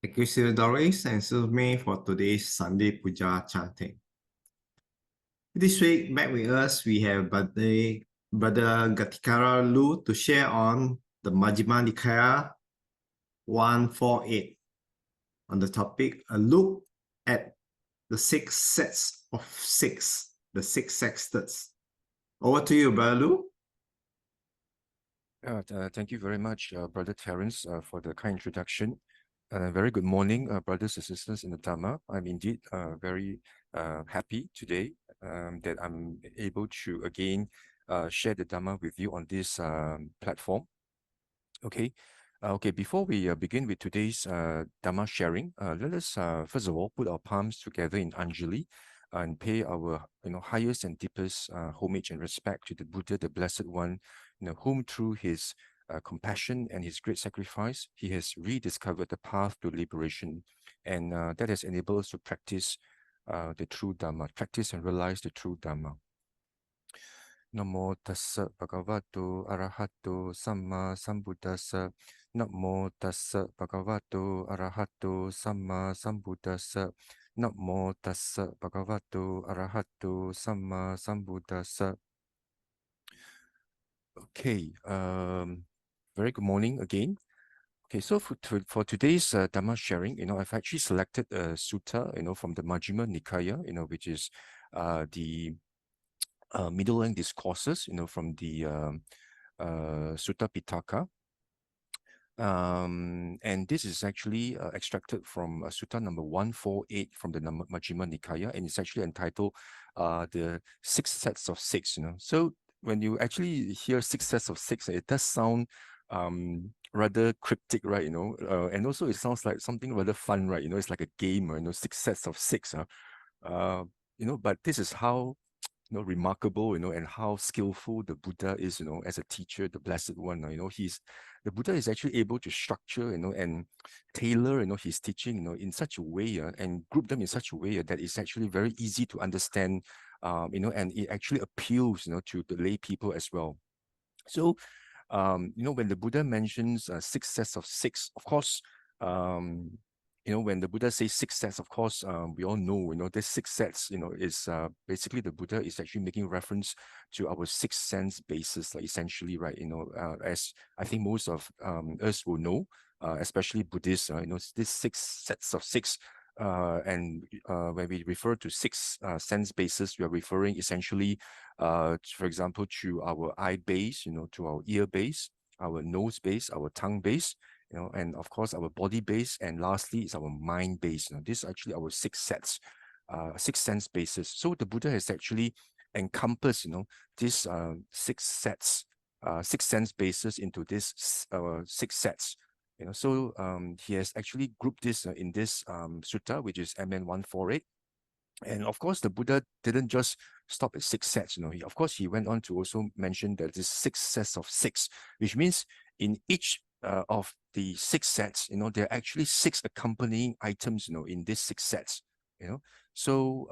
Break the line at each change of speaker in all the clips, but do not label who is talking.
Thank you, Sir Doris and Sumi, for today's Sunday Pūjā chanting. This week, back with us, we have Brother Ghatikara Loo to share on the Majjhima Nikaya 148 on the topic, a look at the six sets of six, the six sextets. Over to you, Brother Loo.
Thank you very much, Brother Terence, for the kind introduction. Very good morning, brothers and sisters in the Dhamma. I'm indeed very happy today that I'm able to again share the Dhamma with you on this platform. Okay. Before we begin with today's Dhamma sharing, let us first of all put our palms together in Anjali and pay our highest and deepest homage and respect to the Buddha, the Blessed One, whom through his compassion and his great sacrifice, he has rediscovered the path to liberation, and that has enabled us to practice the true Dhamma, practice and realize the true Dhamma. Namo tassa bhagavato arahato samma sambuddhassa. Namo tassa bhagavato arahato samma sambuddhassa. Namo tassa bhagavato arahato samma sambuddhassa. Okay, very good morning again. Okay, so for today's Dhamma sharing, I've actually selected a sutta, from the Majjhima Nikaya, which is the middle-length discourses, from the Sutta Pitaka. And this is actually extracted from Sutta number 148 from the Majjhima Nikaya, and it's actually entitled the six sets of six. So when you actually hear six sets of six, it does sound rather cryptic, right? And also it sounds like something rather fun, right? It's like a game, six sets of six. But this is how remarkable, and how skillful the Buddha is, as a teacher, the Blessed One. The Buddha is actually able to structure, and tailor, his teaching, in such a way, and group them in such a way that it's actually very easy to understand, and it actually appeals, to the lay people as well. So, when the Buddha mentions six sets of six, of course, when the Buddha says six sets, of course, we all know, this six sets, is basically the Buddha is actually making reference to our six sense basis, like essentially, right? As I think most of us will know, especially Buddhists, this six sets of six. And when we refer to six sense bases, we are referring essentially, for example, to our eye base, to our ear base, our nose base, our tongue base, and of course our body base, and lastly is our mind base. These are actually our six sets, six sense bases. So the Buddha has actually encompassed, these six sets, six sense bases into this six sets. So he has actually grouped this in this sutta, which is MN 148. And of course, the Buddha didn't just stop at six sets. He went on to also mention that this six sets of six, which means in each of the six sets, there are actually six accompanying items, in these six sets. So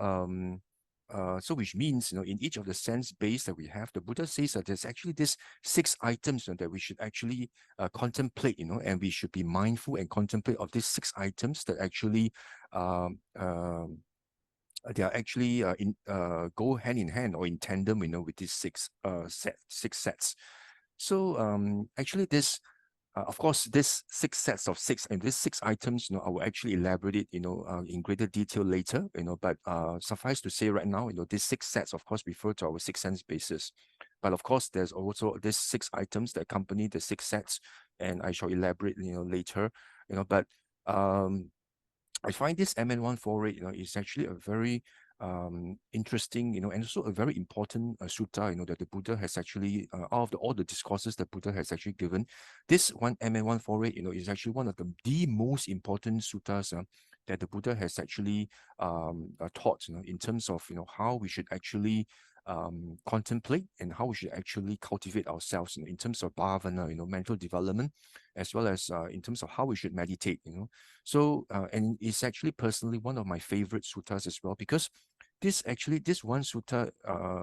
which means, in each of the sense base that we have, the Buddha says that there's actually these six items that we should actually contemplate, and we should be mindful and contemplate of these six items that actually they are actually go hand in hand or in tandem, with these six sets. So actually this, of course, this six sets of six and these six items, I will actually elaborate it, in greater detail later, but suffice to say right now, these six sets, of course, refer to our six sense bases. But of course, there's also these six items that accompany the six sets, and I shall elaborate, later, but I find this MN 148, is actually a very interesting, and also a very important sutta, that the Buddha has actually, out of all the discourses that Buddha has actually given, this one MN 148, is actually one of the most important suttas that the Buddha has actually taught, in terms of, how we should actually contemplate and how we should actually cultivate ourselves, in terms of bhavana, mental development, as well as in terms of how we should meditate, So, and it's actually personally one of my favorite suttas as well, because this one sutta,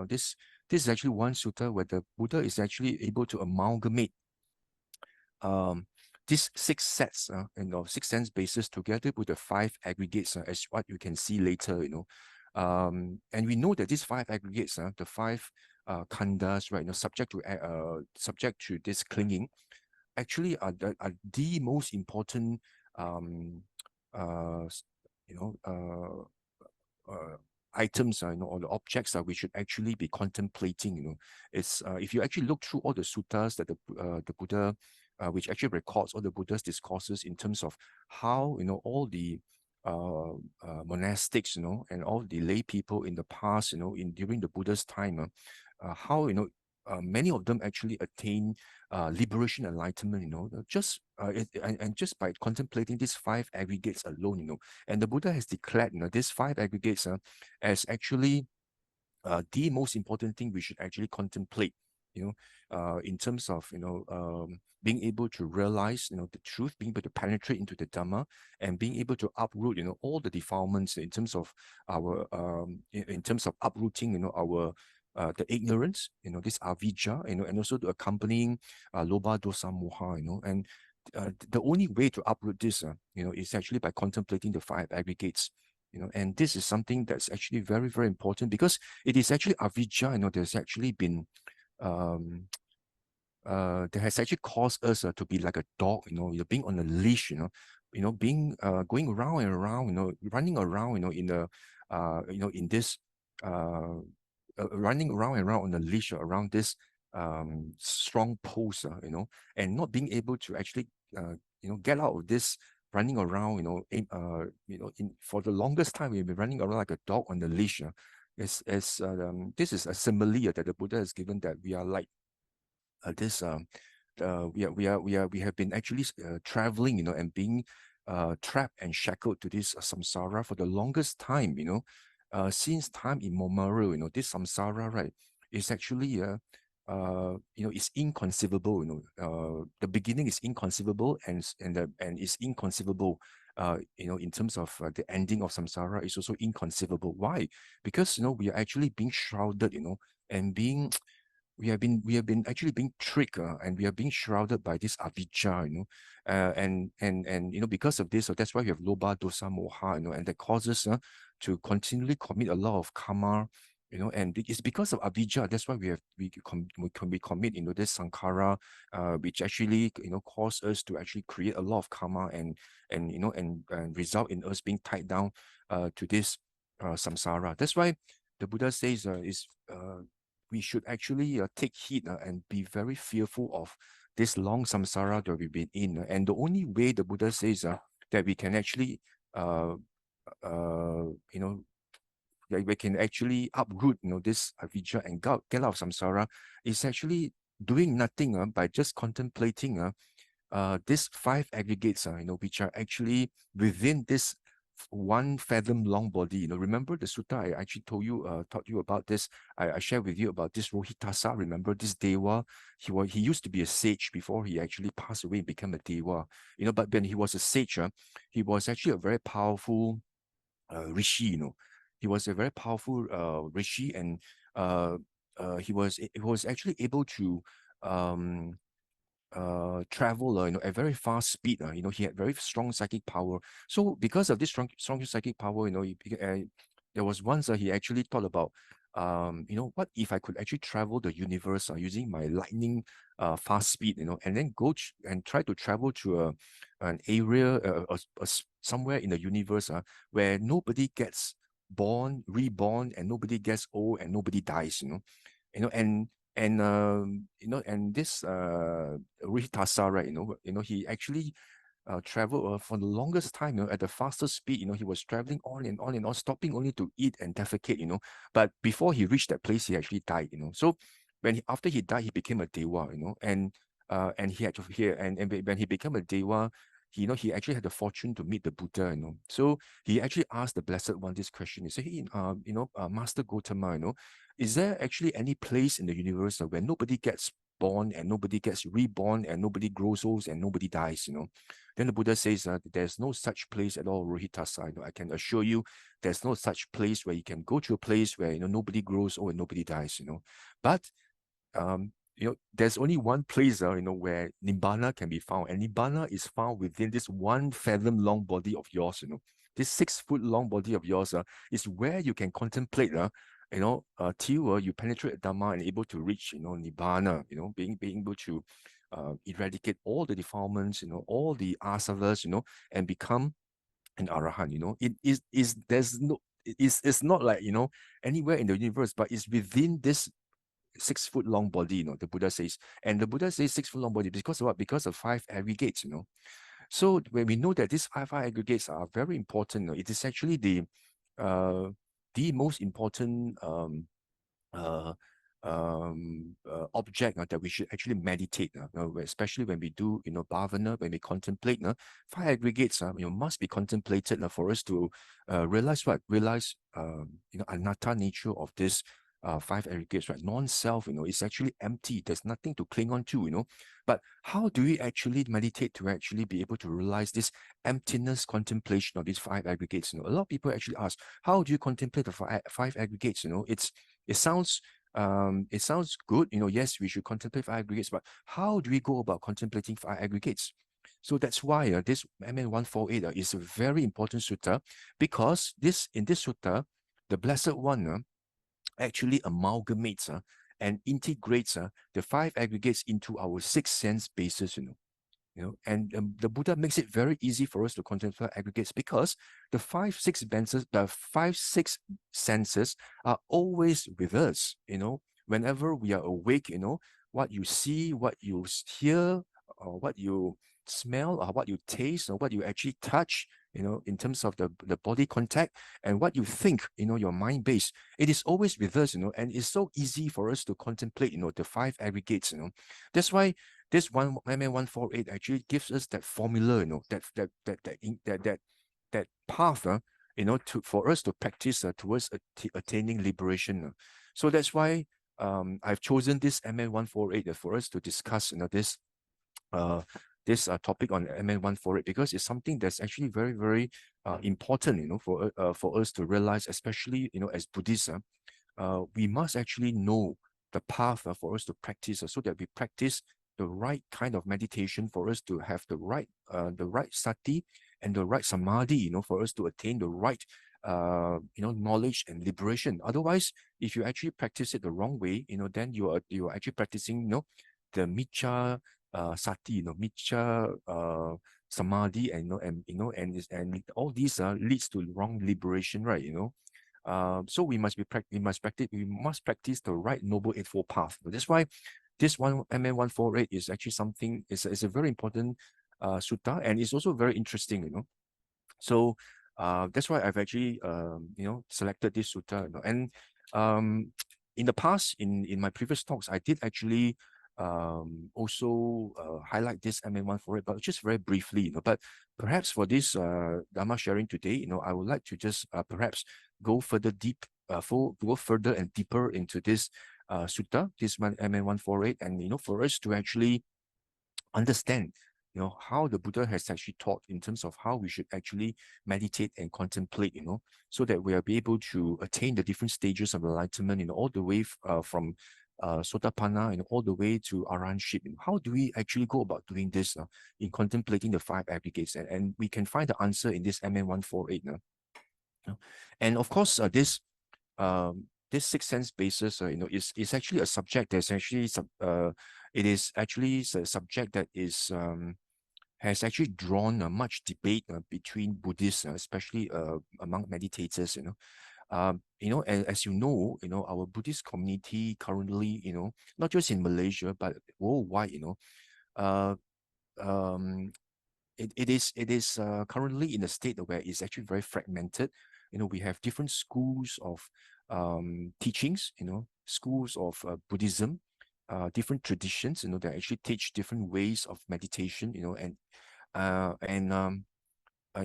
this is actually one sutta where the Buddha is actually able to amalgamate these 6 sets, you know, 6 sense bases together with the 5 aggregates, as what you can see later, you know. And we know that these 5 aggregates, the 5 khandas, right, you know, subject to this clinging, actually are the most important, you know, items, you know, or the objects that we should actually be contemplating. You know, it's if you actually look through all the suttas that the Buddha, which actually records all the Buddha's discourses in terms of how, you know, all the monastics, you know, and all the lay people in the past, you know, during the Buddha's time, how, you know, many of them actually attain liberation, enlightenment, you know, just and just by contemplating these 5 aggregates alone, you know. And the Buddha has declared, you know, these 5 aggregates as actually the most important thing we should actually contemplate, you know, in terms of, you know, being able to realize, you know, the truth, being able to penetrate into the Dhamma, and being able to uproot, you know, all the defilements in terms of our, in terms of uprooting, you know, our the ignorance, you know, this avijja, you know, and also the accompanying loba, dosa, moha, you know. And the only way to uproot this, you know, is actually by contemplating the 5 aggregates, you know. And this is something that's actually very, very important, because it is actually avijja, you know, there's actually been that has actually caused us to be like a dog, you know, you're being on a leash, you know, being going around and around, you know, running around, you know, in the you know, in this running around and around on a leash around this strong pose, you know, and not being able to actually you know, get out of this running around, you know, for the longest time we've been running around like a dog on the leash. This is a simile that the Buddha has given, that we are like this we have been actually traveling, you know, and being trapped and shackled to this samsara for the longest time, you know, since time immemorial. You know, this samsara, right, is actually you know, it's inconceivable. You know, the beginning is inconceivable, and it's inconceivable. You know, in terms of the ending of samsara is also inconceivable. Why? Because, you know, we are actually being shrouded, you know, and being we have been actually being tricked, and we are being shrouded by this avijja, you know, and you know, because of this, so that's why we have loba, dosa, moha, you know, and that causes to continually commit a lot of karma, you know. And it's because of avijja, that's why we commit, you know, this sankhara, which actually, you know, cause us to actually create a lot of karma, and you know, and result in us being tied down to this samsara. That's why the Buddha says we should actually take heed and be very fearful of this long samsara that we've been in. And the only way, the Buddha says, that we can actually, you know, that we can actually uproot, you know, this avijja and get out of samsara, is actually doing nothing by just contemplating these 5 aggregates, you know, which are actually within this 1 fathom long body. You know, remember the sutta I actually taught you about this. I shared with you about this Rohitasa. Remember this Deva? He used to be a sage before he actually passed away and became a Deva. You know, but when he was a sage, he was actually a very powerful rishi. You know, he was a very powerful rishi, and he was actually able to travel, you know, at very fast speed. You know, he had very strong psychic power. So because of this strong psychic power, you know, there was once he actually thought about, you know, what if I could actually travel the universe using my lightning fast speed, you know, and then go and try to travel to an area, somewhere in the universe where nobody gets born, reborn, and nobody gets old, and nobody dies, you know, and you know, and this Ritasa, right, you know, he actually traveled for the longest time, you know, at the fastest speed. You know, he was traveling on and on and on, stopping only to eat and defecate, you know. But before he reached that place, he actually died, you know. So after he died, he became a Dewa, you know, and he had to hear, and when he became a Dewa, you know, he actually had the fortune to meet the Buddha, you know. So he actually asked the Blessed One this question. He said, hey, you know, Master Gautama, you know, is there actually any place in the universe where nobody gets born and nobody gets reborn and nobody grows old and nobody dies, you know? Then the Buddha says, there's no such place at all, Rohitasa. You know, I can assure you, there's no such place where you can go to a place where, you know, nobody grows old and nobody dies, you know. But there's only one place, where Nibbana can be found, and Nibbana is found within this 1 fathom long body of yours. This 6 foot long body of yours is where you can contemplate, till you penetrate Dhamma and able to reach, Nibbana, being able to eradicate all the defilements, all the asavas, and become an arahant. It's not like, anywhere in the universe, but it's within this 6 foot long body, the Buddha says. And the Buddha says 6 foot long body because of what? Because of 5 aggregates, So when we know that these five aggregates are very important, it is actually the most important object that we should actually meditate, especially when we do, bhavana, when we contemplate. 5 aggregates must be contemplated for us to realize what? Realize anatta nature of this 5 aggregates, right? Non-self, it's actually empty. There's nothing to cling on to, But how do we actually meditate to actually be able to realize this emptiness contemplation of these 5 aggregates? A lot of people actually ask, how do you contemplate the 5 aggregates? It sounds good. Yes, we should contemplate 5 aggregates, but how do we go about contemplating 5 aggregates? So that's why this MN 148 is a very important sutta, because in this sutta, the Blessed One actually amalgamates and integrates the 5 aggregates into our 6 sense bases, and the Buddha makes it very easy for us to contemplate aggregates, because the 5, 6 senses are always with us, whenever we are awake, what you see, what you hear, or what you smell, or what you taste, or what you actually touch, in terms of the body contact, and what you think, your mind base, it is always with us, and it's so easy for us to contemplate, the 5 aggregates, That's why this MN 148 actually gives us that formula, that path, for us to practice towards attaining liberation. So that's why I've chosen this MN 148 for us to discuss, this topic on MN 148, because it's something that's actually very, very important, for us to realize, especially, as Buddhists, we must actually know the path for us to practice, so that we practice the right kind of meditation, for us to have the right sati and the right samadhi, for us to attain the right knowledge and liberation. Otherwise, if you actually practice it the wrong way, then you are actually practicing, the miccha sati, miccha samadhi, and all these leads to wrong liberation, right? So we must practice the right Noble Eightfold Path. That's why this one MN 148 is actually something. It's a very important sutta, and it's also very interesting. So that's why I've actually selected this sutta. And in the past, in my previous talks, I did actually also highlight this MN 148, but just very briefly. But perhaps for this Dhamma sharing today, I would like to just perhaps go further and deeper into this sutta, this one MN 148, and for us to actually understand how the Buddha has actually taught in terms of how we should actually meditate and contemplate, so that we are able to attain the different stages of enlightenment, all the way from Sotapanna, all the way to Arahantship. How do we actually go about doing this in contemplating the 5 aggregates? And we can find the answer in this MN 148. And of course, this 6 sense basis, is actually a subject that's actually it is actually a subject that is has actually drawn much debate between Buddhists, especially among meditators. As you know, our Buddhist community currently, not just in Malaysia but worldwide, it is currently in a state where it's actually very fragmented. We have different schools of teachings, schools of Buddhism, different traditions, that actually teach different ways of meditation, and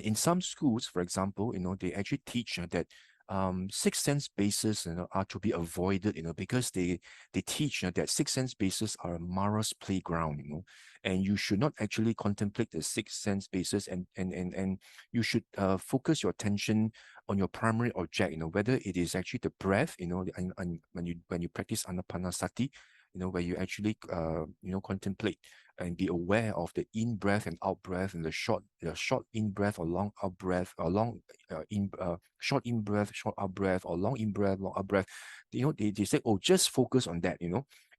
in some schools, for example, they actually teach that 6 sense bases are to be avoided, because they teach that 6 sense bases are Mara's playground, and you should not actually contemplate the 6 sense bases, and you should focus your attention on your primary object, whether it is actually the breath, and when you practice Anapanasati, where you actually, contemplate and be aware of the in breath and out breath, and the short in breath or long out breath, or short in breath, short out breath, or long in breath, long out breath. They say, oh, just focus on that,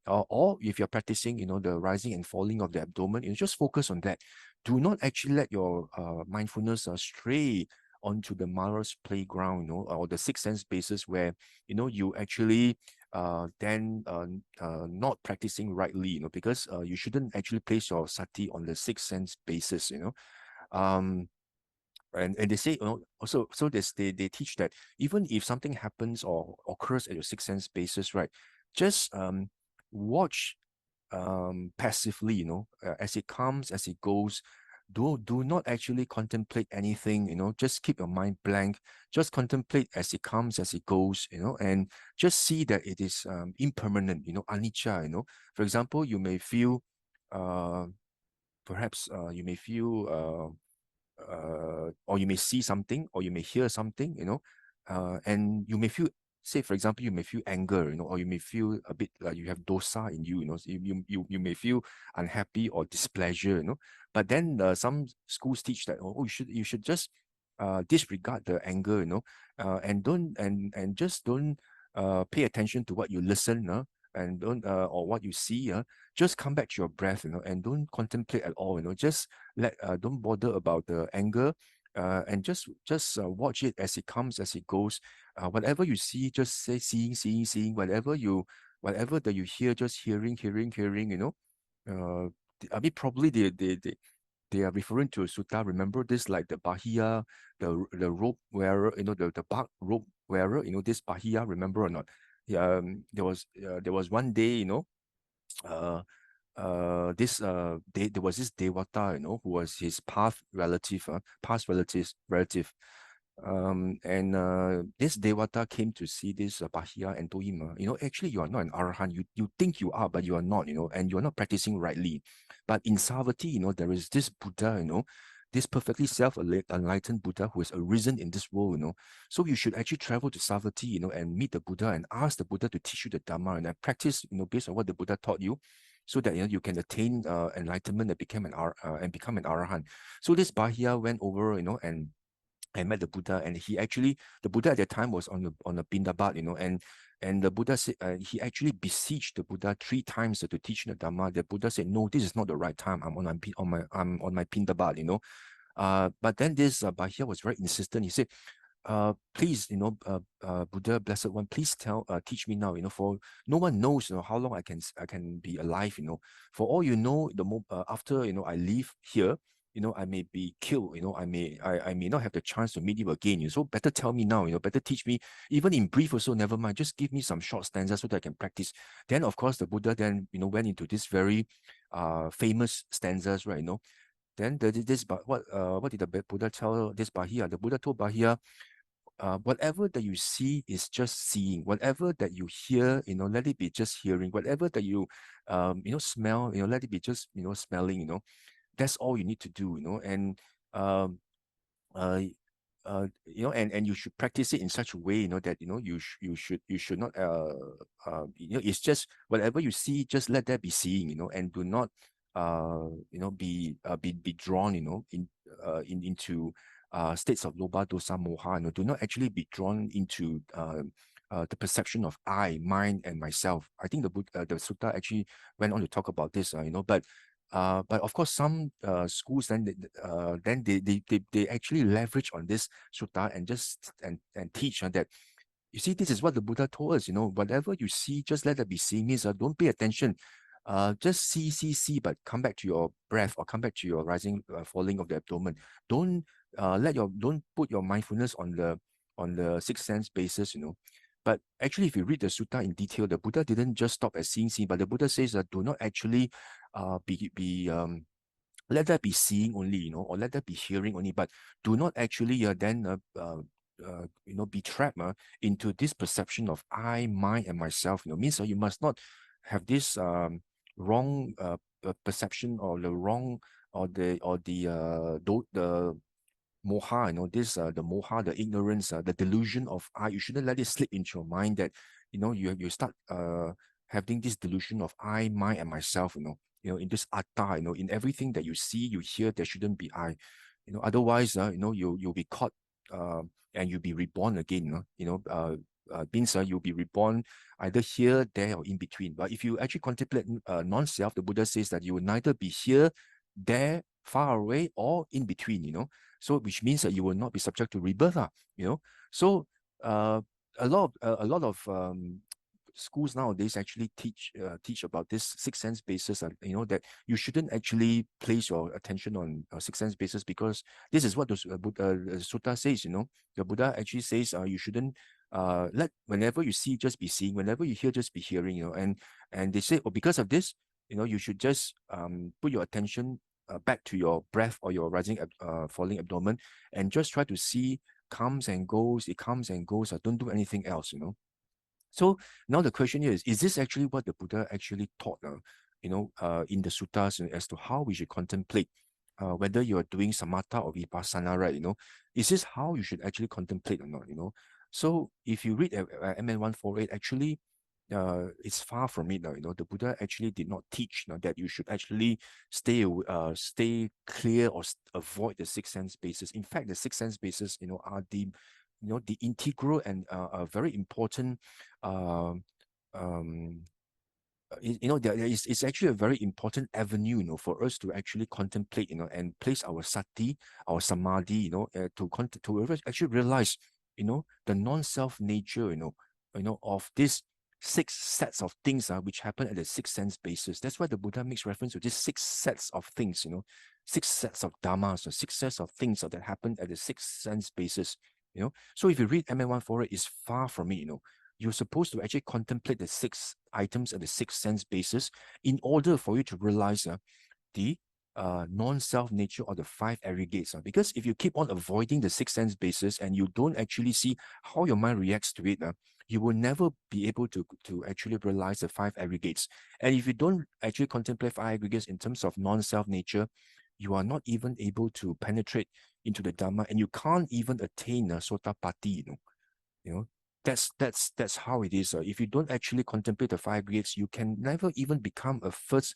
or if you're practicing, the rising and falling of the abdomen, just focus on that. Do not actually let your mindfulness stray onto the Mara's playground, or the sixth sense basis where, you actually then not practicing rightly, because you shouldn't actually place your sati on the sixth sense basis, um, and they say, also, so they teach that even if something happens or occurs at your sixth sense basis, right, just watch passively, as it comes, as it goes. Do not actually contemplate anything, just keep your mind blank, just contemplate as it comes, as it goes, and just see that it is impermanent, anicca. For example, you may feel perhaps you may feel or you may see something, or you may hear something, and you may feel, say for example, you may feel anger, or you may feel a bit like you have dosa in you, so you may feel unhappy or displeasure, but then some schools teach that, oh, you should just disregard the anger, and just don't pay attention to what you listen, and don't or what you see, just come back to your breath, and don't contemplate at all, just don't bother about the anger, and just watch it as it comes, as it goes. Whatever you see, just say seeing. Whatever that you hear, just hearing. I mean, probably they are referring to a sutta. Remember this, like the Bahiya, the rope wearer, the bark rope wearer, this Bahiya, remember or not? Yeah, there was one day, uh, there was this Devata, who was his past relative. And this Devata came to see this Bahiya and told him, actually you are not an Arahant. You think you are, but you are not, and you are not practicing rightly. But in Savatthi, there is this Buddha, this perfectly self-enlightened Buddha who has arisen in this world, So you should actually travel to Savatthi, and meet the Buddha and ask the Buddha to teach you the Dhamma, and practice, based on what the Buddha taught you, so that you can attain enlightenment and become an Arahant. So this Bahiya went over, and I met the Buddha, and the Buddha at that time was on a Pindabat, and the Buddha said, he actually beseeched the Buddha 3 times to teach the Dhamma. The Buddha said, no, this is not the right time. I'm on my Pindabat, but then this Bahiya was very insistent. He said, please, Buddha, blessed one, please teach me now, for no one knows, how long I can be alive, for all you know, after, I leave here, I may be killed, I may not have the chance to meet you again. So better tell me now, better teach me, even in brief also, never mind, just give me some short stanzas so that I can practice. Then, of course, the Buddha then, went into this very famous stanzas, right, Then what did the Buddha tell this Bahiya? The Buddha told Bahiya, whatever that you see is just seeing. Whatever that you hear, let it be just hearing. Whatever that you, smell, let it be just, smelling. That's all you need to do. And um, uh, and you should practice it in such a way, that you should not it's just whatever you see, just let that be seeing, and do not be drawn, into states of loba dosa moha. Do not actually be drawn into the perception of I, mine, and myself. I think the sutta actually went on to talk about this, but of course, some schools then they actually leverage on this sutta and just and teach that, you see, this is what the Buddha told us. Whatever you see, just let it be seen. Means don't pay attention. Just see, but come back to your breath, or come back to your rising, falling of the abdomen. Don't don't put your mindfulness on the sixth sense basis. But actually, if you read the sutta in detail, the Buddha didn't just stop at seeing, but the Buddha says that do not actually let that be seeing only, or let that be hearing only, but do not actually then be trapped into this perception of I, mine, and myself. Means you must not have this wrong perception, or the wrong, or the moha, the moha, the ignorance, the delusion of I. You shouldn't let it slip into your mind that, you start having this delusion of I, mine, and myself, in this atta, in everything that you see, you hear, there shouldn't be I. Otherwise, you'll be caught and you'll be reborn again. Means you'll be reborn either here, there, or in between. But if you actually contemplate non-self, the Buddha says that you will neither be here, there, far away, or in between. So which means that you will not be subject to rebirth. So a lot of schools nowadays actually teach about this six sense basis, that you shouldn't actually place your attention on six sense basis, because this is what the sutta says. The Buddha actually says you shouldn't let, whenever you see, just be seeing, whenever you hear, just be hearing. And they say, because of this, you should just put your attention back to your breath or your rising falling abdomen, and just try to see comes and goes, it comes and goes. Don't do anything else. So now the question is this actually what the Buddha actually taught, in the suttas, as to how we should contemplate, whether you are doing samatha or vipassana, right? Is this how you should actually contemplate or not? So if you read MN 148, actually, it's far from it. The Buddha actually did not teach that you should actually stay clear or avoid the six sense bases. In fact, the six sense bases, are the integral and a very important it's actually a very important avenue, for us to actually contemplate, and place our sati, our samadhi, to actually realize, the non-self nature, of this six sets of things which happen at the six sense basis. That's why the Buddha makes reference to these six sets of things, six sets of dhammas, or six sets of things that happen at the six sense basis. So if you read MN 148, it's far from it. You're supposed to actually contemplate the six items at the six sense basis in order for you to realize the non-self nature of the five aggregates. Because if you keep on avoiding the six sense basis and you don't actually see how your mind reacts to it, you will never be able to actually realize the five aggregates. And if you don't actually contemplate five aggregates in terms of non-self nature, you are not even able to penetrate into the Dhamma, and you can't even attain Sotapatti. That's how it is. If you don't actually contemplate the five aggregates, you can never even become a first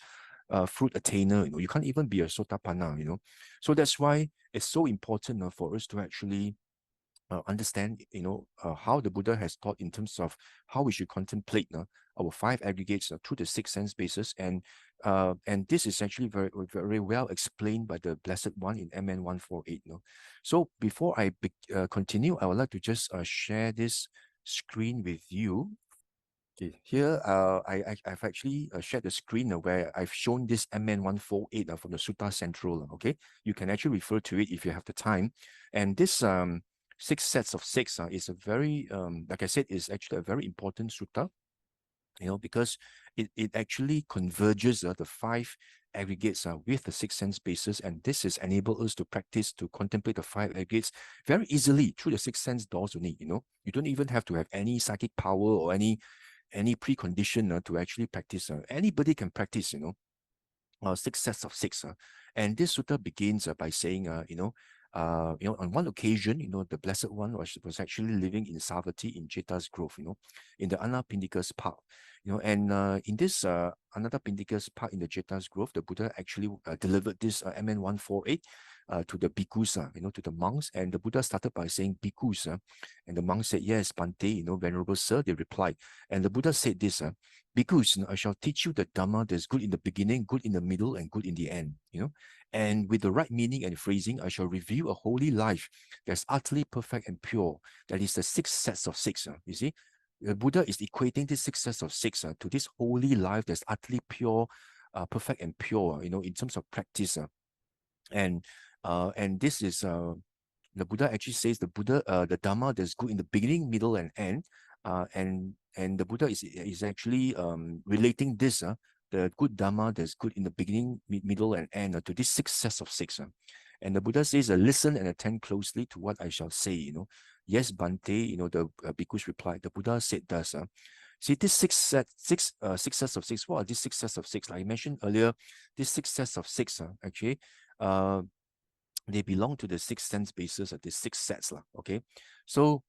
fruit attainer. You can't even be a Sotapanna. So that's why it's so important for us to actually understand, how the Buddha has taught in terms of how we should contemplate our five aggregates through the six sense basis, and this is actually very, very well explained by the Blessed One in MN 148. So before I continue, I would like to just share this screen with you. Okay, here I've actually shared the screen where I've shown this MN 148 from the Sutta Central. Okay, you can actually refer to it if you have the time. And this six sets of six is a very like I said, is actually a very important sutta, because it actually converges the five aggregates with the six sense basis, and this is enable us to practice to contemplate the five aggregates very easily through the six sense doors only. You don't even have to have any psychic power or any precondition to actually practice. Anybody can practice, six sets of six. And this sutta begins by saying, on one occasion, the Blessed One was actually living in Savatthi in Jeta's Grove, in the Anathapindika's Park. And in this Anathapindika's Park in the Jeta's Grove, the Buddha actually delivered this MN 148 to the bhikkhus, to the monks. And the Buddha started by saying bhikkhus, and the monks said, yes, Bhante, venerable sir, they replied. And the Buddha said this, bhikkhus, I shall teach you the Dhamma that's good in the beginning, good in the middle, and good in the end. And with the right meaning and phrasing, I shall reveal a holy life that's utterly perfect and pure. That is the six sets of six. You see, the Buddha is equating this six sets of six to this holy life that's utterly pure, perfect and pure, in terms of practice. And this is the Buddha actually says the Dhamma that's good in the beginning, middle, and end. And the Buddha is actually relating this the good Dhamma that's good in the beginning, middle, and end to these six sets of six. And the Buddha says, listen and attend closely to what I shall say. Yes, Bhante, the bhikkhus replied. The Buddha said thus. See, this six sets of six. What are these six sets of six? Like I mentioned earlier, these six sets of six actually they belong to the six sense bases of these six sets. Okay. So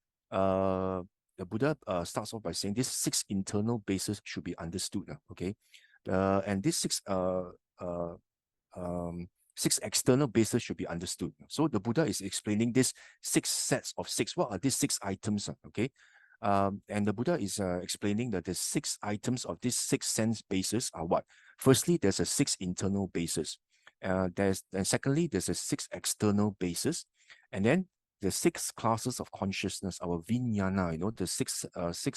the Buddha starts off by saying these 6 internal bases should be understood. Okay, and these 6 6 external bases should be understood. So the Buddha is explaining this 6 sets of 6. What are these 6 items? Okay, and the Buddha is explaining that the 6 items of these 6 sense bases are what? Firstly, there's a 6 internal bases. And secondly, there's a 6 external bases, and then the 6 classes of consciousness, our vijnana, the 6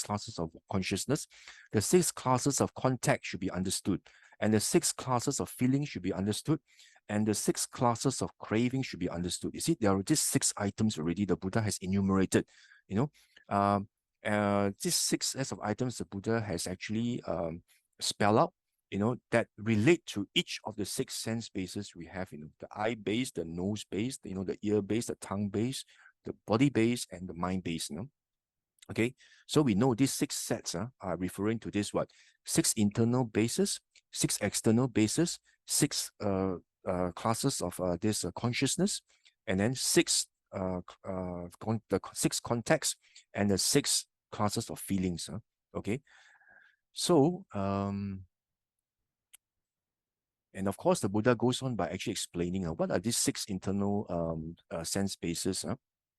classes of consciousness, the 6 classes of contact should be understood, and the 6 classes of feeling should be understood, and the 6 classes of craving should be understood. You see, there are these 6 items already the Buddha has enumerated. These 6 sets of items the Buddha has actually spelled out, that relate to each of the 6 sense bases we have, the eye base, the nose base, the ear base, the tongue base, the body base, and the mind base. Okay, so we know these 6 sets are referring to this 6 internal bases, 6 external bases, 6 classes of this consciousness, and then 6 the 6 contexts, and the 6 classes of feelings. Okay, so and of course, the Buddha goes on by actually explaining what are these 6 internal sense bases.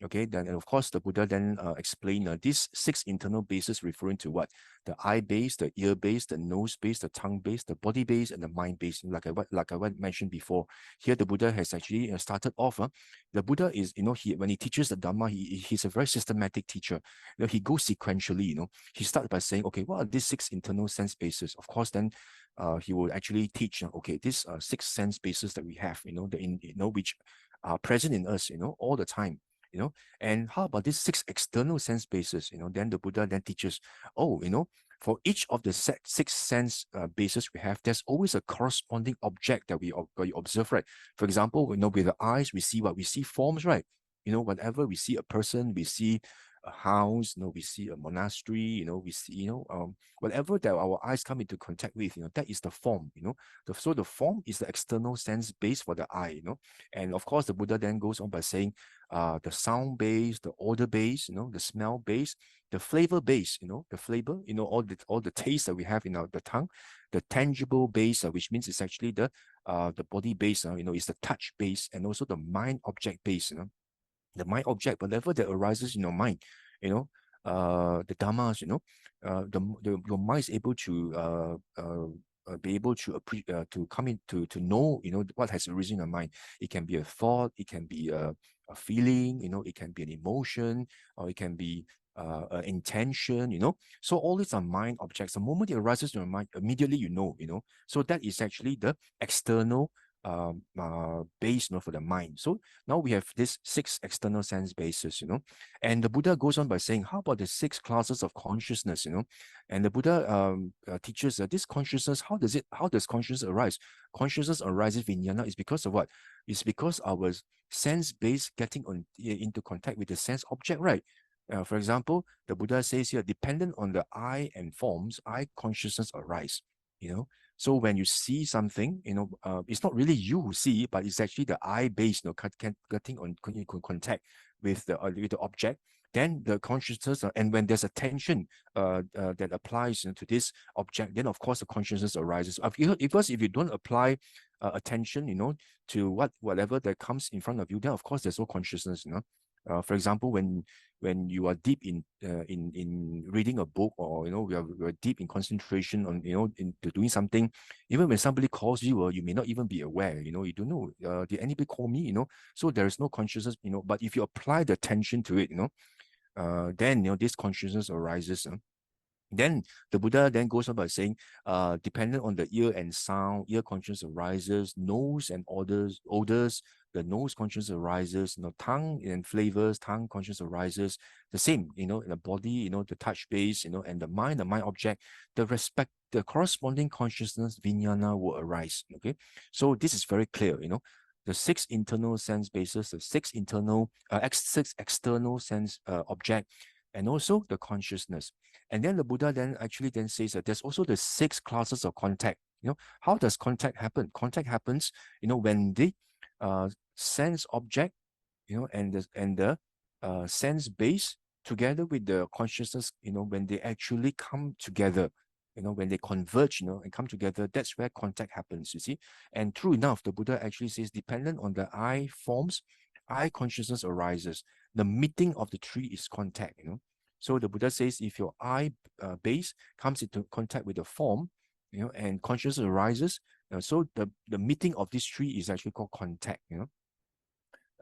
Okay, then of course the Buddha then explain these 6 internal bases referring to what? The eye base, the ear base, the nose base, the tongue base, the body base, and the mind base. Like I mentioned before, here the Buddha has actually started off. The Buddha is, when he teaches the Dhamma, he's a very systematic teacher. He goes sequentially. He starts by saying, okay, what are these 6 internal sense bases? Of course, then he will actually teach, okay, these 6 sense bases that we have, which are present in us, all the time. And how about these 6 external sense bases? Then the Buddha then teaches, for each of the 6 sense bases we have, there's always a corresponding object that we observe, right? For example, with the eyes, we see what? We see forms, right? Whenever we see a person, we see a house, we see a monastery, we see, whatever that our eyes come into contact with, that is the form, so the form is the external sense base for the eye, and of course the Buddha then goes on by saying the sound base, the odor base, the smell base, the flavor base, the flavor, all the taste that we have in the tongue, the tangible base, which means it's actually the body base, is the touch base, and also the mind object base, the mind object, whatever that arises in your mind, the dhammas, your mind is able to be able to come in to know, what has arisen in your mind. It can be a thought, it can be a feeling, it can be an emotion, or it can be an intention, So all these are mind objects. The moment it arises in your mind, immediately So that is actually the external base for the mind. So now we have this 6 external sense bases, and the Buddha goes on by saying, how about the 6 classes of consciousness, and the Buddha teaches that this consciousness, how does consciousness arise? Consciousness arises vijnana is because of what? It's because our sense base getting into contact with the sense object, right? For example, the Buddha says here, dependent on the eye and forms, eye consciousness arise, So when you see something, it's not really you who see, but it's actually the eye base, getting on contact with the object. Then the consciousness, and when there's a tension that applies to this object, then of course the consciousness arises. Because if you don't apply attention, to whatever that comes in front of you, then of course there's no consciousness. For example, when you are deep in reading a book, or we are deep in concentration on into doing something, even when somebody calls you, you may not even be aware. You don't know, did anybody call me? So there is no consciousness. But if you apply the attention to it, then this consciousness arises. Then the Buddha then goes on by saying, dependent on the ear and sound, ear consciousness arises, nose and odors, the nose consciousness arises, tongue and flavors, tongue consciousness arises. The same, in the body, the touch base, and the mind object, the corresponding consciousness, vijnana, will arise. Okay, so this is very clear. The 6 internal sense bases, the 6 6 external sense object, and also the consciousness. And then the Buddha then actually says that there's also the 6 classes of contact. How does contact happen? Contact happens, when the sense object, and the sense base together with the consciousness, when they actually come together, when they converge, and come together, that's where contact happens, you see. And true enough, the Buddha actually says, dependent on the I forms, I consciousness arises. The meeting of the three is contact, So the Buddha says, if your I base comes into contact with the form, and consciousness arises, so the meeting of these three is actually called contact,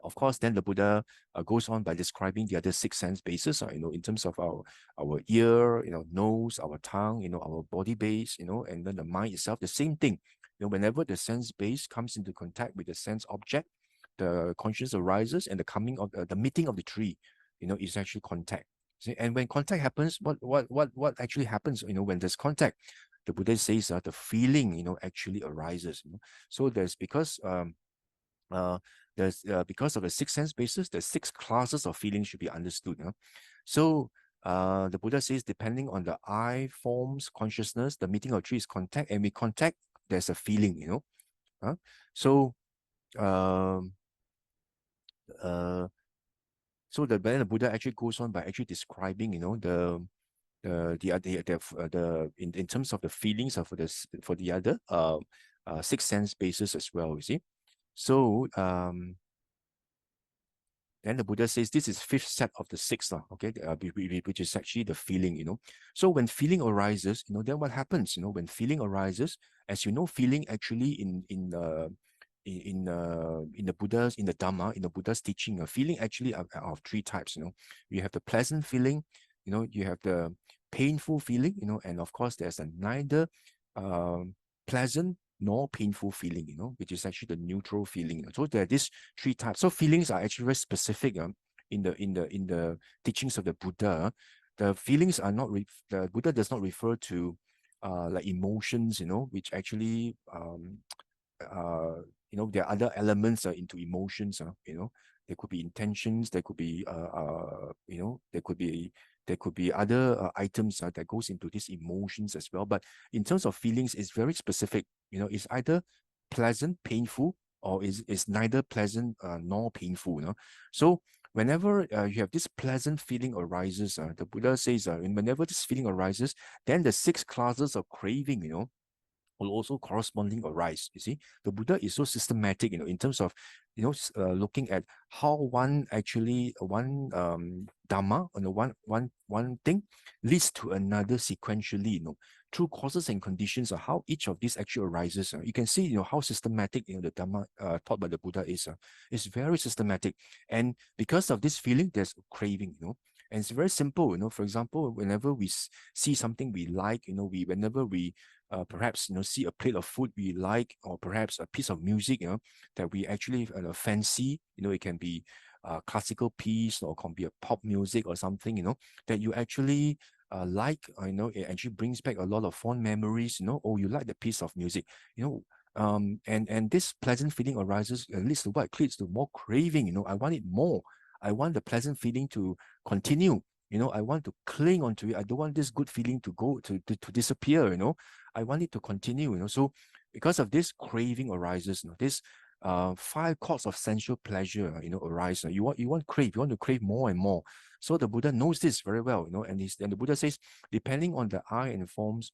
Of course, then the Buddha goes on by describing the other 6 sense bases, in terms of our ear, nose, our tongue, our body base, and then the mind itself, the same thing. Whenever the sense base comes into contact with the sense object, the consciousness arises, and the coming of the meeting of the three, is actually contact. See? And when contact happens, what actually happens, when there's contact? The Buddha says the feeling, actually arises. So there's because because of the 6 sense bases, the 6 classes of feelings should be understood. So the Buddha says, depending on the I forms consciousness, the meeting of three is contact, and with contact, there's a feeling, So so the Buddha actually goes on by actually describing, in terms of the feelings for the other 6 sense bases as well, you see. So then the Buddha says this is 5th set of the 6, okay, which is actually the feeling, So when feeling arises, then what happens? When feeling arises, as you know, feeling actually in the Buddha's, in the Dhamma, in the Buddha's teaching, feeling actually are of 3 types. You have the pleasant feeling, you have the painful feeling, and of course there's a neither pleasant nor painful feeling, which is actually the neutral feeling. So there are these 3 types. So feelings are actually very specific in the teachings of the Buddha. The feelings are not, the Buddha does not refer to like emotions, which actually there are other elements into emotions. There could be intentions, there could be there could be other items that goes into these emotions as well. But in terms of feelings, it's very specific. It's either pleasant, painful, or is neither pleasant nor painful. So whenever you have this pleasant feeling arises, the Buddha says, whenever this feeling arises, then the 6 classes of craving, will also corresponding arise. You see, the Buddha is so systematic, in terms of, looking at how one Dhamma, one thing leads to another sequentially, through causes and conditions of how each of these actually arises. You can see, how systematic, the Dhamma taught by the Buddha is. It's very systematic, and because of this feeling, there's craving. And it's very simple. For example, whenever we see something we like, whenever we perhaps see a plate of food we like, or perhaps a piece of music that we actually fancy. It can be a classical piece, or it can be a pop music or something that you actually like. It actually brings back a lot of fond memories. Oh, you like the piece of music. And this pleasant feeling arises, leads to what? Leads to more craving. I want it more. I want the pleasant feeling to continue. I want to cling onto it. I don't want this good feeling to go to disappear. I want it to continue. So because of this, craving arises. This 5 cords of sensual pleasure, arise. You want to crave more and more. So the Buddha knows this very well. And the Buddha says, depending on the I and forms,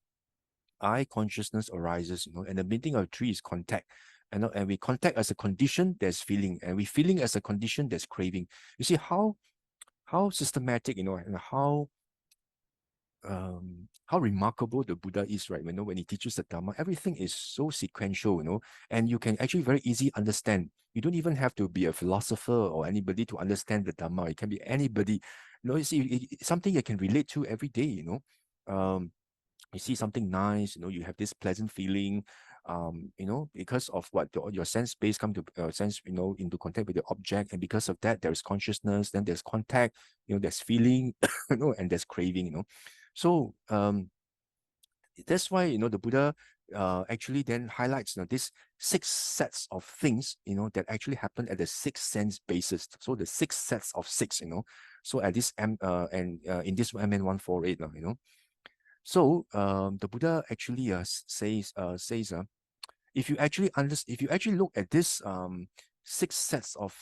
I consciousness arises. And the meeting of 3 is contact. And we contact as a condition, there's feeling, and we feeling as a condition, there's craving. You see how systematic, and how remarkable the Buddha is, right? When he teaches the Dhamma, everything is so sequential, and you can actually very easily understand. You don't even have to be a philosopher or anybody to understand the Dhamma. It can be anybody. You see, it's something you can relate to every day. You see something nice, you have this pleasant feeling, because of what your sense base come to sense, into contact with the object, and because of that, there's consciousness, then there's contact, there's feeling, and there's craving, So that's why the Buddha actually then highlights these 6 sets of things that actually happen at the 6 sense basis. So the 6 sets of 6, so at this in this MN 148, So the Buddha actually says if you actually look at this six sets of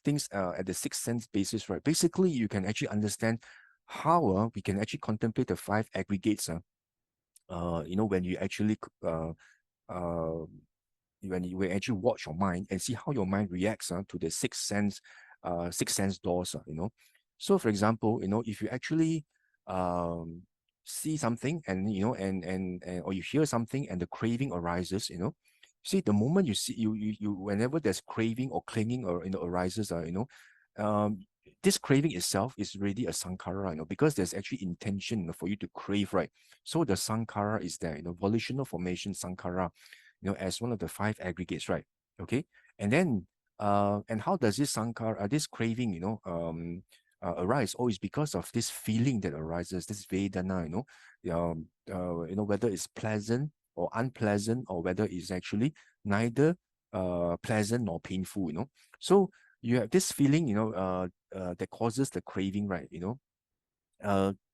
things at the six sense basis, right? Basically, you can actually understand how we can actually contemplate the five aggregates. When you actually when you actually watch your mind and see how your mind reacts to the six sense doors. So for example, if you actually see something and or you hear something and the craving arises, see the moment you see you whenever there's craving or clinging or arises, this craving itself is really a sankhara, because there's actually intention for you to crave, right? So the sankhara is there, volitional formation sankhara, as one of the five aggregates, right? Okay, and then and how does this sankhara, this craving, arise? Oh, it's because of this feeling that arises, this vedana, whether it's pleasant or unpleasant, or whether it's actually neither pleasant nor painful, So you have this feeling, that causes the craving, right?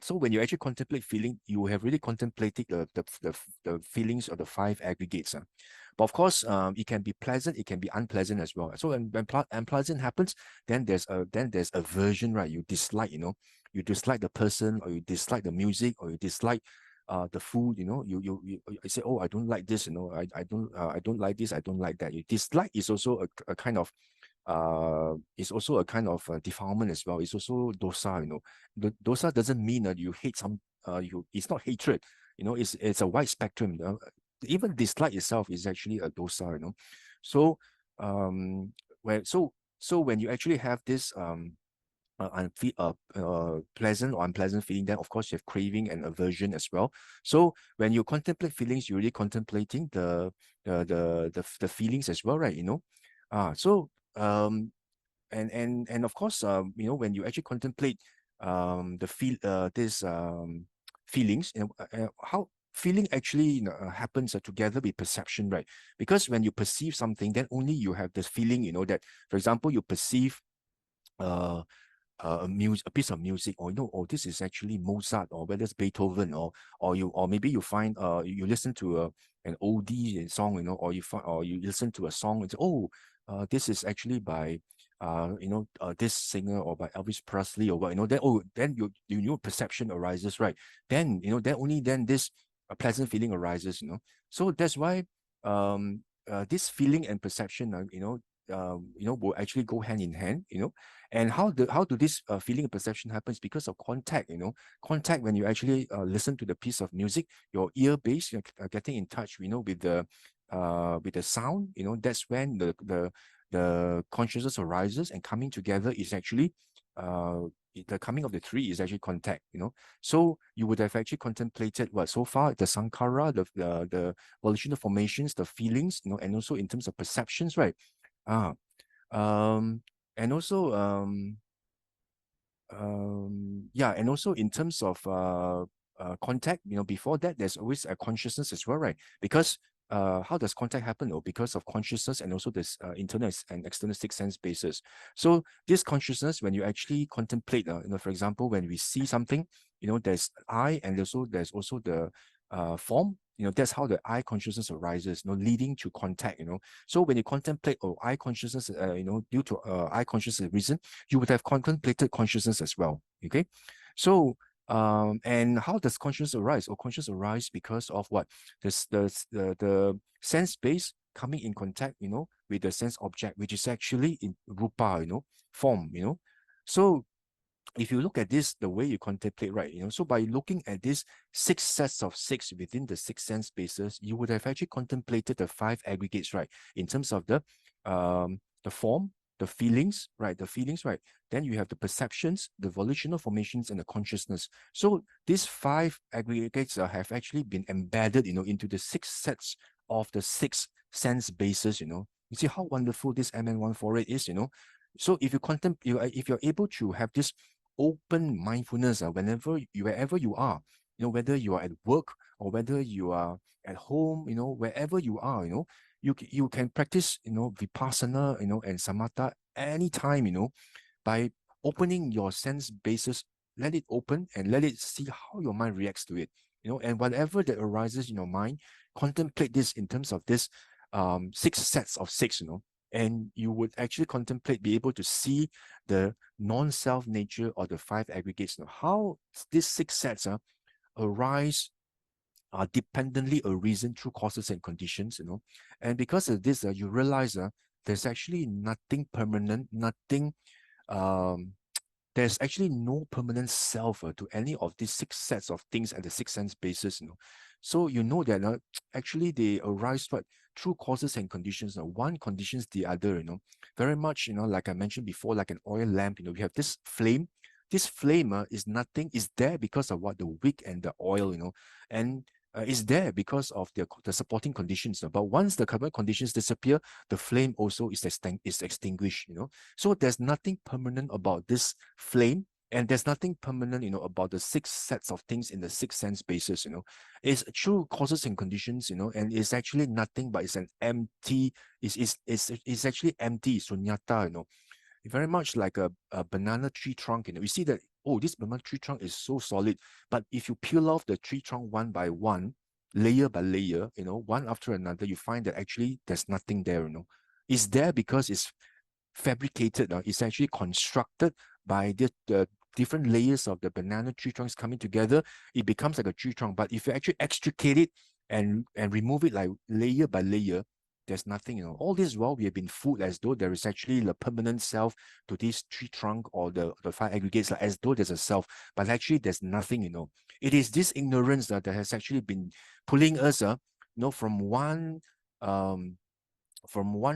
So when you actually contemplate feeling, you have really contemplated the feelings of the five aggregates. But of course, it can be pleasant, it can be unpleasant as well. So when unpleasant happens, then there's aversion, right? You dislike, you dislike the person, or you dislike the music, or you dislike the food, you say, oh, I don't like this, I don't like this, I don't like that. You dislike is also a kind of it's also a kind of defilement as well. It's also dosa, The dosa doesn't mean that you hate it's not hatred, it's a wide spectrum. Even dislike itself is actually a dosa, So when you actually have this pleasant or unpleasant feeling, then of course you have craving and aversion as well. So when you contemplate feelings, you're really contemplating the feelings as well, right? So and of course, when you actually contemplate this feelings, how feeling actually happens together with perception, right? Because when you perceive something, then only you have this feeling, that, for example, you perceive uh a piece of music, or this is actually Mozart, or whether it's Beethoven, or maybe you find you listen to an oldie song, or you listen to a song and say, oh, this is actually by this singer, or by Elvis Presley, or what, then your perception arises, right? Then then only then this pleasant feeling arises, So that's why this feeling and perception, will actually go hand in hand, And how do this feeling and perception happens? Because of contact, contact. When you actually listen to the piece of music, your ear base, getting in touch, with the sound, that's when the consciousness arises, and coming together is actually the coming of the three is actually contact, So you would have actually contemplated what so far, the sankhara, the volitional formations, the feelings, and also in terms of perceptions, right? And also and also in terms of contact, before that there's always a consciousness as well, right? Because how does contact happen? Because of consciousness, and also this internal and external six sense basis. So this consciousness, when you actually contemplate, for example, when we see something, there's eye, and there's also the form. That's how the eye consciousness arises, leading to contact. So when you contemplate, eye consciousness, due to eye consciousness reason, you would have contemplated consciousness as well. Okay, so and how does consciousness arise? Consciousness arise because of what? The sense base coming in contact, with the sense object, which is actually in rupa, form, So if you look at this, the way you contemplate, right, so by looking at these six sets of six within the six sense bases, you would have actually contemplated the five aggregates, right, in terms of the form, the feelings, right, then you have the perceptions, the volitional formations, and the consciousness. So these five aggregates have actually been embedded, into the six sets of the six sense bases. You see how wonderful this MN148 is. So if you contemplate, if you're able to have this open mindfulness wherever you are, whether you are at work, or whether you are at home, wherever you are, you can practice, vipassana, and samatha anytime, by opening your sense basis. Let it open and let it see how your mind reacts to it, and whatever that arises in your mind, contemplate this in terms of this six sets of six, and you would actually contemplate, be able to see the non-self nature of the five aggregates. How these six sets arise are dependently arisen through causes and conditions, and because of this, you realize there's actually nothing permanent, nothing um there's actually no permanent self to any of these six sets of things at the six sense basis, So you know that actually they arise through causes and conditions. One conditions the other, very much, like I mentioned before, like an oil lamp, we have this flame. This flame is nothing, is there because of what? The wick and the oil, and is there because of the supporting conditions. But once the carbon conditions disappear, the flame also is extinguished, So there's nothing permanent about this flame, and there's nothing permanent, about the six sets of things in the six sense basis, It's true causes and conditions, and it's actually nothing but it's an empty, it's actually empty, sunyata, Very much like a banana tree trunk, You see that, oh, this banana tree trunk is so solid, but if you peel off the tree trunk one by one, layer by layer, one after another, you find that actually there's nothing there, It's there because it's fabricated, it's actually constructed by the different layers of the banana tree trunks coming together. It becomes like a tree trunk. But if you actually extricate it and remove it like layer by layer, there's nothing, All this while we have been fooled as though there is actually the permanent self to this tree trunk or the five aggregates, like as though there's a self, but actually there's nothing, It is this ignorance that has actually been pulling us, from one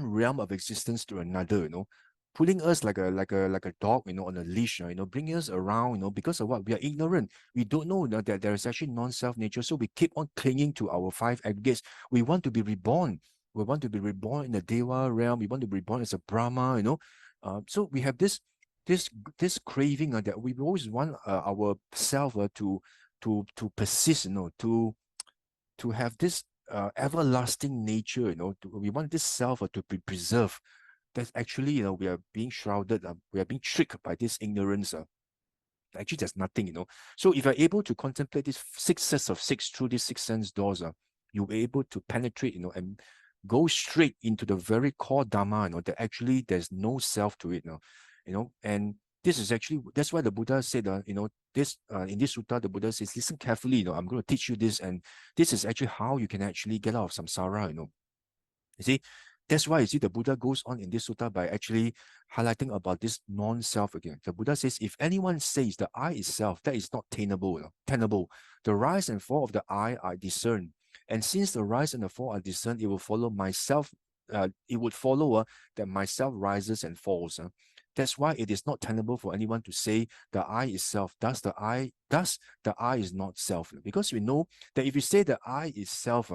realm of existence to another, pulling us like a dog, on a leash, bringing us around, because of what? We are ignorant. We don't know, that there is actually non-self nature. So we keep on clinging to our five aggregates. We want to be reborn. We want to be reborn in the Deva realm. We want to be reborn as a Brahma, So we have this craving that we always want our self to persist, to have this everlasting nature, we want this self to be preserved. That's actually, we are being shrouded, we are being tricked by this ignorance. Actually, there's nothing, So if you're able to contemplate these six sets of six through these six sense doors, you'll be able to penetrate, and go straight into the very core Dhamma, that actually there's no self to it, and this is actually, that's why the Buddha said, this in this sutta, the Buddha says, listen carefully, I'm going to teach you this, and this is actually how you can actually get out of samsara, You see, that's why you see the Buddha goes on in this sutta by actually highlighting about this non-self again. The Buddha says, if anyone says the I is self, that is not tenable. The rise and fall of the I are discerned. And since the rise and the fall are discerned, it will follow myself. It would follow that myself rises and falls. That's why it is not tenable for anyone to say the I is self. Thus the I is not self. Because we know that if you say the I is self,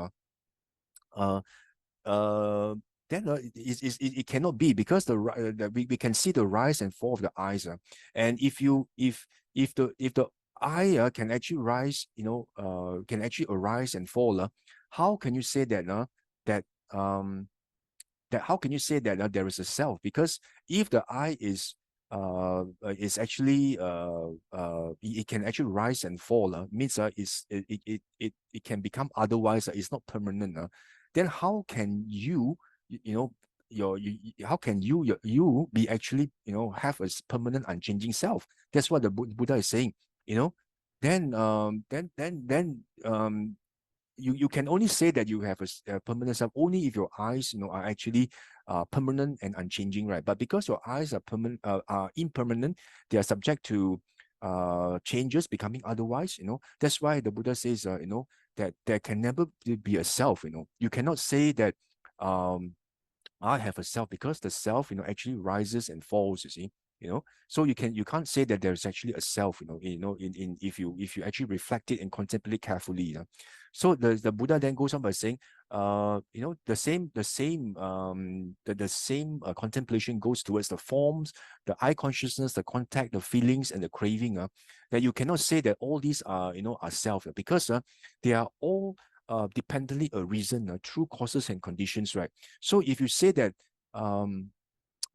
then it cannot be, because we can see the rise and fall of the eyes, and if the eye can actually rise, can actually arise and fall, how can you say that that how can you say that there is a self? Because if the eye is actually it can actually rise and fall, means it can become otherwise, it's not permanent, then how can you how can you be actually have a permanent unchanging self? That's what the Buddha is saying, then you can only say that you have a permanent self only if your eyes are actually permanent and unchanging, right? But because your eyes are permanent, are impermanent, they are subject to changes, becoming otherwise, that's why the Buddha says that there can never be a self. You cannot say that I have a self, because the self actually rises and falls, you see. So you can't say that there's actually a self, in if you actually reflect it and contemplate carefully. So the Buddha then goes on by saying, the same contemplation goes towards the forms, the eye consciousness, the contact, the feelings, and the craving. That you cannot say that all these are are self, because they are all dependently arisen through causes and conditions, right? So if you say that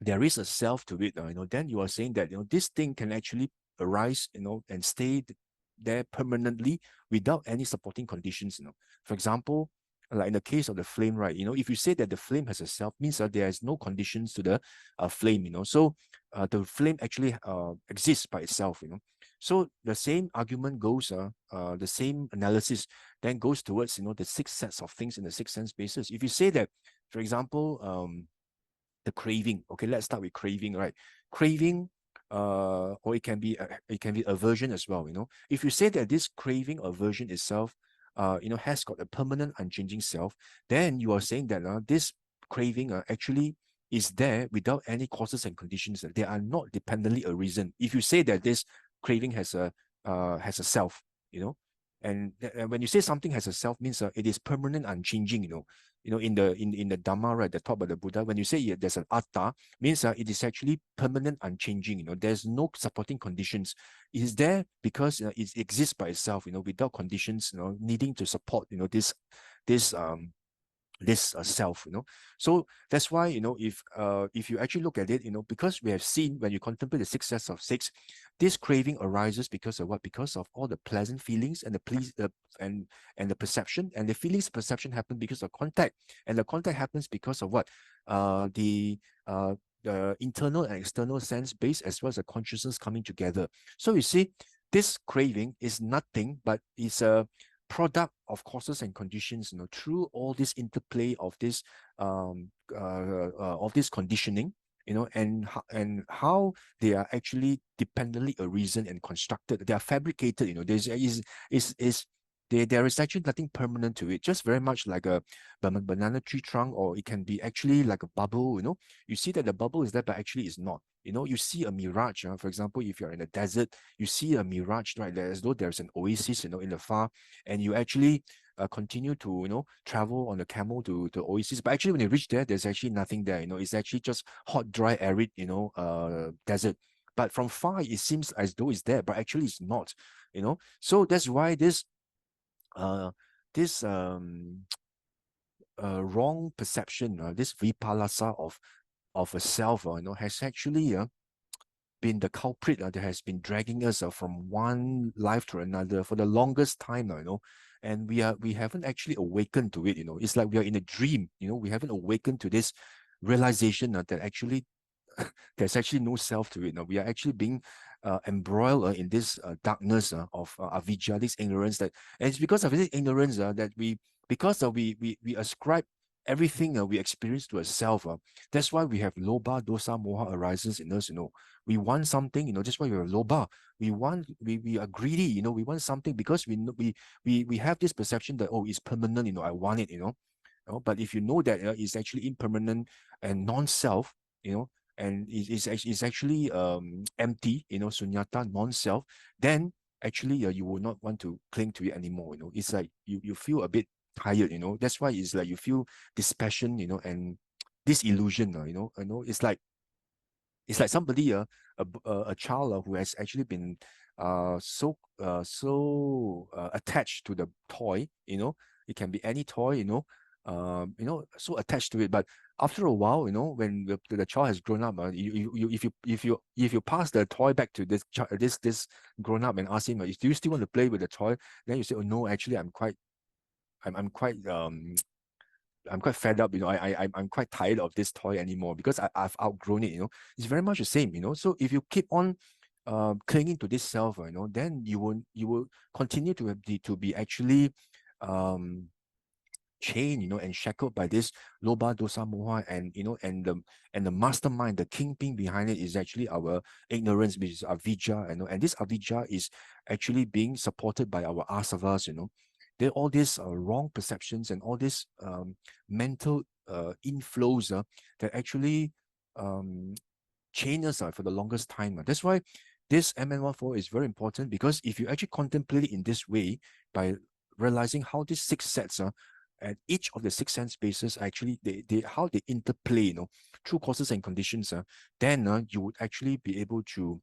there is a self to it, then you are saying that this thing can actually arise, and stay there permanently without any supporting conditions. For example, like in the case of the flame, right? If you say that the flame has a self, means there is no conditions to the flame. So the flame actually exists by itself. So the same argument goes, the same analysis then goes towards the six sets of things in the six sense basis. If you say that, for example, the craving. Okay, let's start with craving, right? Craving, or it can be aversion as well. If you say that this craving or aversion itself, has got a permanent, unchanging self, then you are saying that this craving actually is there without any causes and conditions. They are not dependently a reason. If you say that this craving has a self, and when you say something has a self, means it is permanent, unchanging. In the Dhamma, right, the talk about the Buddha, when you say there's an atta, means it is actually permanent, unchanging. There's no supporting conditions. It is there because it exists by itself, without conditions, needing to support, this self. So that's why, if you actually look at it, because we have seen, when you contemplate the six sets of six, this craving arises because of what? Because of all the pleasant feelings and the please and the perception, and the feelings, perception happen because of contact, and the contact happens because of what? The internal and external sense base, as well as the consciousness coming together. So you see, this craving is nothing but is a product of causes and conditions, through all this interplay of this conditioning, and how they are actually dependently a reason and constructed. They are fabricated. There is actually nothing permanent to it. Just very much like a banana tree trunk, or it can be actually like a bubble. You see that the bubble is there, but actually it's not. You see a mirage. For example, if you're in a desert, you see a mirage, right? As though there's an oasis, in the far, and you actually continue to travel on the camel to the oasis, but actually when you reach there, there's actually nothing there. It's actually just hot, dry, arid, desert. But from far, it seems as though it's there, but actually it's not. So that's why this uh this wrong perception, this vipalasa of a self, has actually been the culprit that has been dragging us from one life to another for the longest time now, and we haven't actually awakened to it. It's like we are in a dream. We haven't awakened to this realization that actually there's actually no self to it. We are actually being embroiled in this darkness of avidya, this ignorance, and it's because of this ignorance that we ascribe everything we experience to a self. That's why we have lobha, dosa, moha arises in us. We want something. That's why we have lobha. We are greedy. We want something because we have this perception that, oh, it's permanent. I want it. But if you know that it's actually impermanent and non-self, and it's actually empty, sunyata, non-self, then actually you will not want to cling to it anymore. It's like you feel a bit tired. That's why it's like you feel dispassion, and disillusion. It's like somebody, a child who has actually been so attached to the toy. It can be any toy. So attached to it. But after a while, when the child has grown up, if you pass the toy back to this grown up and ask him, do you still want to play with the toy? Then you say, oh no, actually I'm quite fed up. I'm quite tired of this toy anymore because I've outgrown it. It's very much the same. So if you keep on clinging to this self, then you will continue to be actually chained, and shackled by this lobha, dosa, moha, and the mastermind, the kingpin behind it is actually our ignorance, which is avidya, and this avidya is actually being supported by our asavas. There are all these wrong perceptions and all these mental inflows that actually chain us for the longest time. That's why this MN14 is very important, because if you actually contemplate it in this way, by realizing how these six sets and each of the six sense bases actually how they interplay, through causes and conditions, then you would actually be able to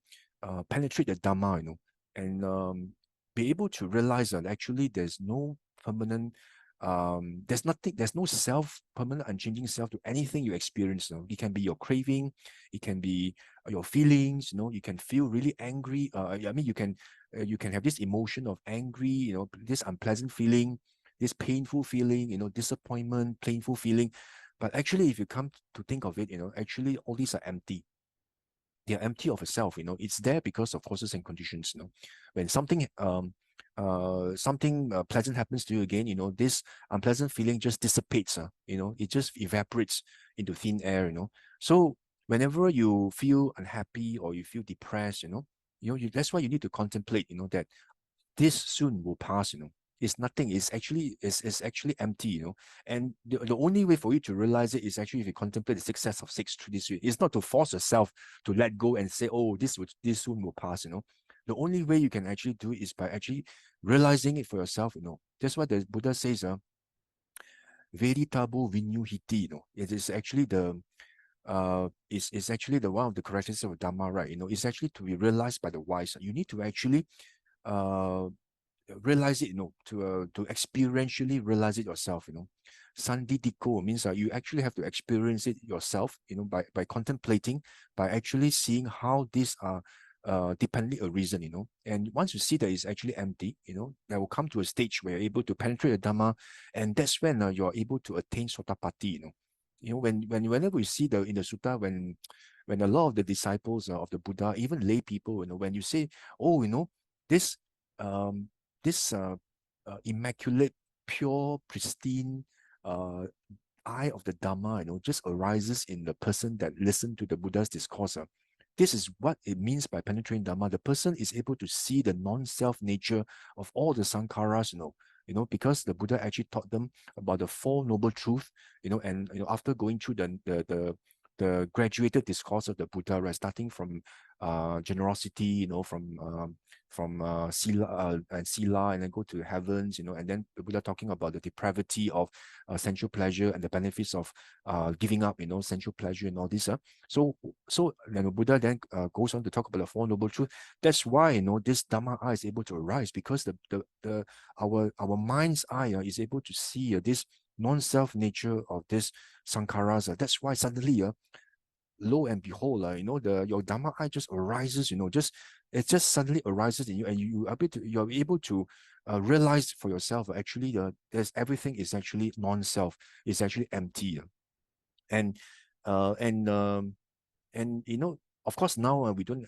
penetrate the Dhamma, and be able to realize that actually there's no permanent, there's no self, permanent, unchanging self to anything you experience. It can be your craving, it can be your feelings. You can feel really angry. I mean, you can have this emotion of angry, this unpleasant feeling, this painful feeling, disappointment, painful feeling. But actually, if you come to think of it, actually all these are empty. They are empty of itself. It's there because of causes and conditions. When something pleasant happens to you again, this unpleasant feeling just dissipates. It just evaporates into thin air. So whenever you feel unhappy or you feel depressed, that's why you need to contemplate, that this soon will pass. It's nothing. It's actually empty. And the only way for you to realize it is actually if you contemplate the success of six through this way. It's not to force yourself to let go and say, oh, this soon will pass. The only way you can actually do it is by actually realizing it for yourself. That's what the Buddha says. Veritabo vinyuhiti. It is actually it's actually the one of the characteristics of Dhamma, right? It's actually to be realized by the wise. You need to actually realize it, to experientially realize it yourself. Sandidiko means you actually have to experience it yourself, by contemplating, by actually seeing how these are dependently arisen, and once you see that it's actually empty, there will come to a stage where you're able to penetrate the Dhamma, and that's when you're able to attain Sotapatti. Whenever we see in the sutta, when a lot of the disciples of the Buddha, even lay people, when you say, oh, this this immaculate, pure, pristine eye of the Dhamma, just arises in the person that listened to the Buddha's discourse. This is what it means by penetrating Dhamma. The person is able to see the non-self nature of all the sankharas, because the Buddha actually taught them about the Four Noble Truths, and after going through the graduated discourse of the Buddha, right, starting from generosity, from sila and sila, and then go to heavens, and then the Buddha talking about the depravity of sensual pleasure and the benefits of giving up, sensual pleasure and all this. So Buddha then goes on to talk about the Four Noble Truths. That's why this Dhamma eye is able to arise, because our mind's eye is able to see this non-self nature of this sankharas. That's why suddenly, lo and behold, your Dhamma eye just arises. It just suddenly arises in you, and you're able to realize for yourself, actually, there's everything is actually non-self. It's actually empty. And of course, now we don't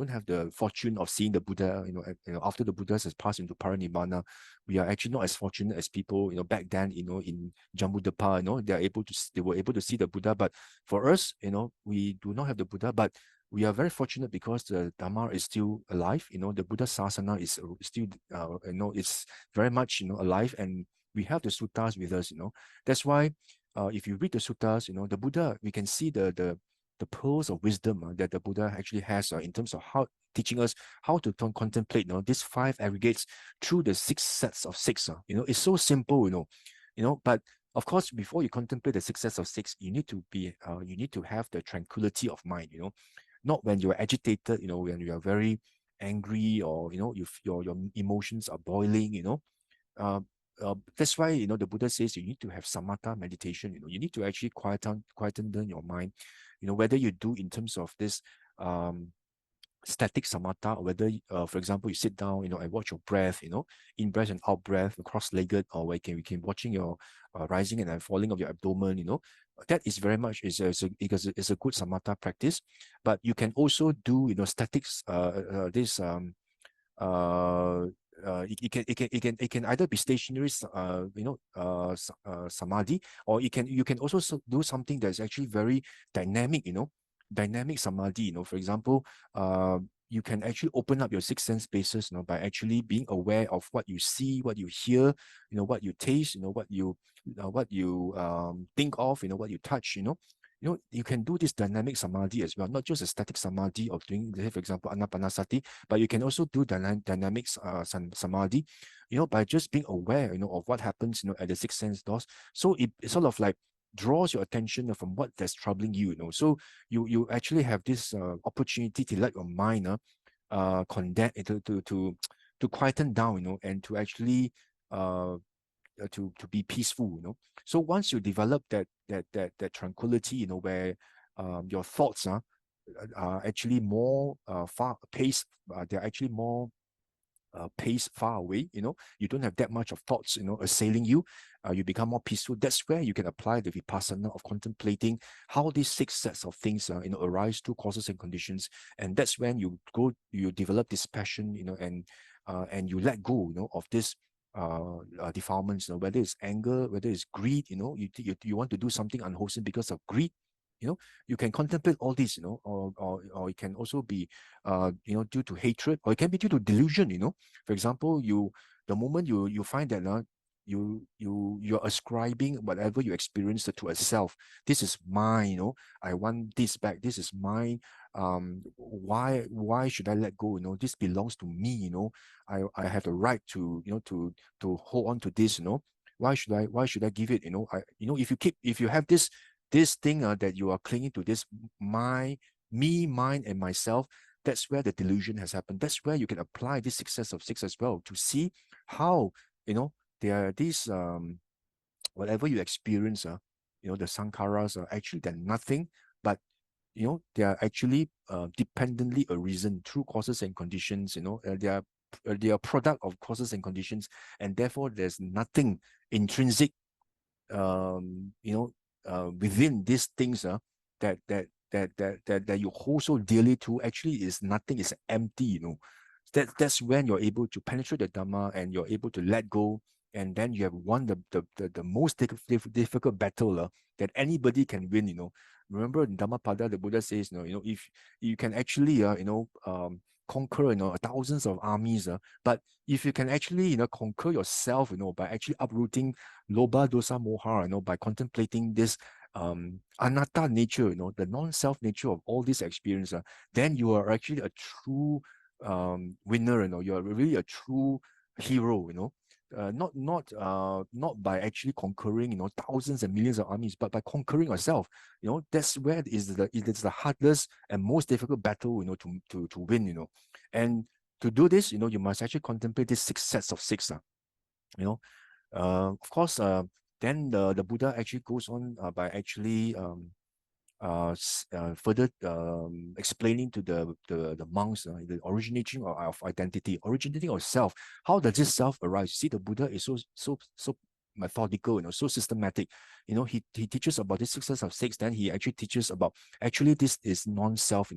have the fortune of seeing the Buddha. After the Buddha has passed into Paranibbana, we are actually not as fortunate as people. Back then, in Jambudvipa, they were able to see the Buddha. But for us, we do not have the Buddha. But we are very fortunate because the Dhamma is still alive. The Buddha Sasana is still, it's very much, alive, and we have the suttas with us. That's why, if you read the suttas, the Buddha, we can see the pearls of wisdom that the Buddha actually has in terms of how teaching us how to contemplate these five aggregates through the six sets of six. It's so simple, but of course, before you contemplate the six sets of six, you need to have the tranquility of mind, not when you're agitated, when you are very angry, or your emotions are boiling. That's why the Buddha says you need to have samatha meditation. You need to actually quieten down your mind. Whether you do in terms of this static samatha, or whether for example you sit down and watch your breath, in breath and out breath, cross-legged, or we can watching your rising and then falling of your abdomen. That is very much is a good samatha practice. But you can also do statics, this it can either be stationary samadhi, or you can also do something that's actually very dynamic, dynamic samadhi. For example, you can actually open up your six sense spaces, by actually being aware of what you see, what you hear, what you taste, what you think of, what you touch. You can do this dynamic samadhi as well, not just a static samadhi of doing, for example, anapanasati, but you can also do dynamic samadhi, by just being aware, of what happens, at the six sense doors. So it sort of like draws your attention from what that's troubling you. So you actually have this opportunity to let your mind condense to quieten down, and to actually to be peaceful. So once you develop that tranquility, where your thoughts are actually more far paced, they're actually more pace far away, you don't have that much of thoughts, assailing you. You become more peaceful. That's where you can apply the vipassana of contemplating how these 6 sets of things, arise through causes and conditions. And that's when you develop this passion, and you let go, of this defilements, whether it's anger, whether it's greed, you want to do something unwholesome because of greed. You can contemplate all this, or it can also be, due to hatred, or it can be due to delusion. For example, the moment you find that you're ascribing whatever you experience to a self. This is mine, I want this back. This is mine. Why should I let go? This belongs to me. I have the right to to hold on to this. Why should I give it? If you have this thing that you are clinging to, this me, mine, and myself, that's where the delusion has happened. That's where you can apply this 6 sets of 6 as well, to see how there are these whatever you experience, the sankharas are actually, they're nothing but they are actually dependently arisen through causes and conditions. They are product of causes and conditions, and therefore there's nothing intrinsic within these things that you hold so dearly to. Actually is nothing, is empty. That's when you're able to penetrate the Dhamma, and you're able to let go, and then you have won the most difficult battle that anybody can win. Remember in Dhammapada, the Buddha says, if you can actually conquer thousands of armies, but if you can actually conquer yourself, by actually uprooting lobha, dosa, moha, by contemplating this anatta nature, the non-self nature of all this experience, then you are actually a true winner. You're really a true hero. Not by actually conquering thousands and millions of armies, but by conquering yourself. That's where it is the hardest and most difficult battle to win. And to do this, you must actually contemplate these 6 sets of 6. Of course, then the Buddha actually goes on by actually further explaining to the monks the originating of identity, originating of self. How does this self arise? See, the Buddha is so methodical, so systematic. He teaches about this 6 sets of 6. Then he actually teaches about actually this is non-self.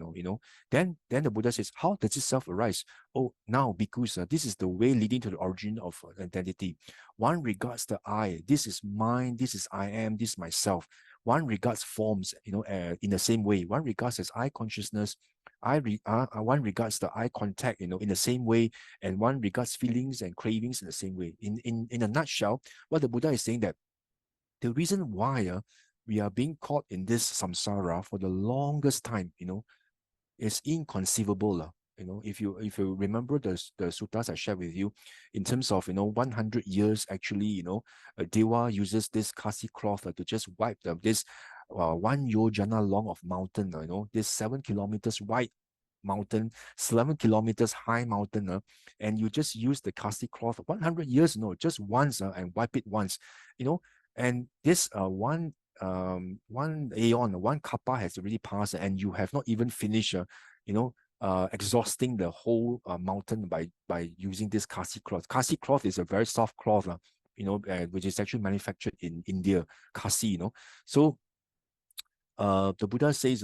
Then the Buddha says, how does this self arise? Oh, now because this is the way leading to the origin of identity. One regards the I. This is mine. This is I am. This is myself. One regards forms, in the same way. One regards as eye consciousness. One regards the eye contact, in the same way, and one regards feelings and cravings in the same way. In a nutshell, what the Buddha is saying, that the reason why we are being caught in this samsara for the longest time, is inconceivable. If you remember the suttas I shared with you, in terms of 100 years, actually, a Dewa uses this kasi cloth to just wipe this 1 yojana long of mountain, this 7 kilometers wide mountain, 11 kilometers high mountain, and you just use the kasi cloth 100 years, just once, and wipe it once, and this one aeon, one kappa has already passed, and you have not even finished, exhausting the whole mountain by using this kasi cloth. Kasi cloth is a very soft cloth, which is actually manufactured in India, kasi. So the Buddha says,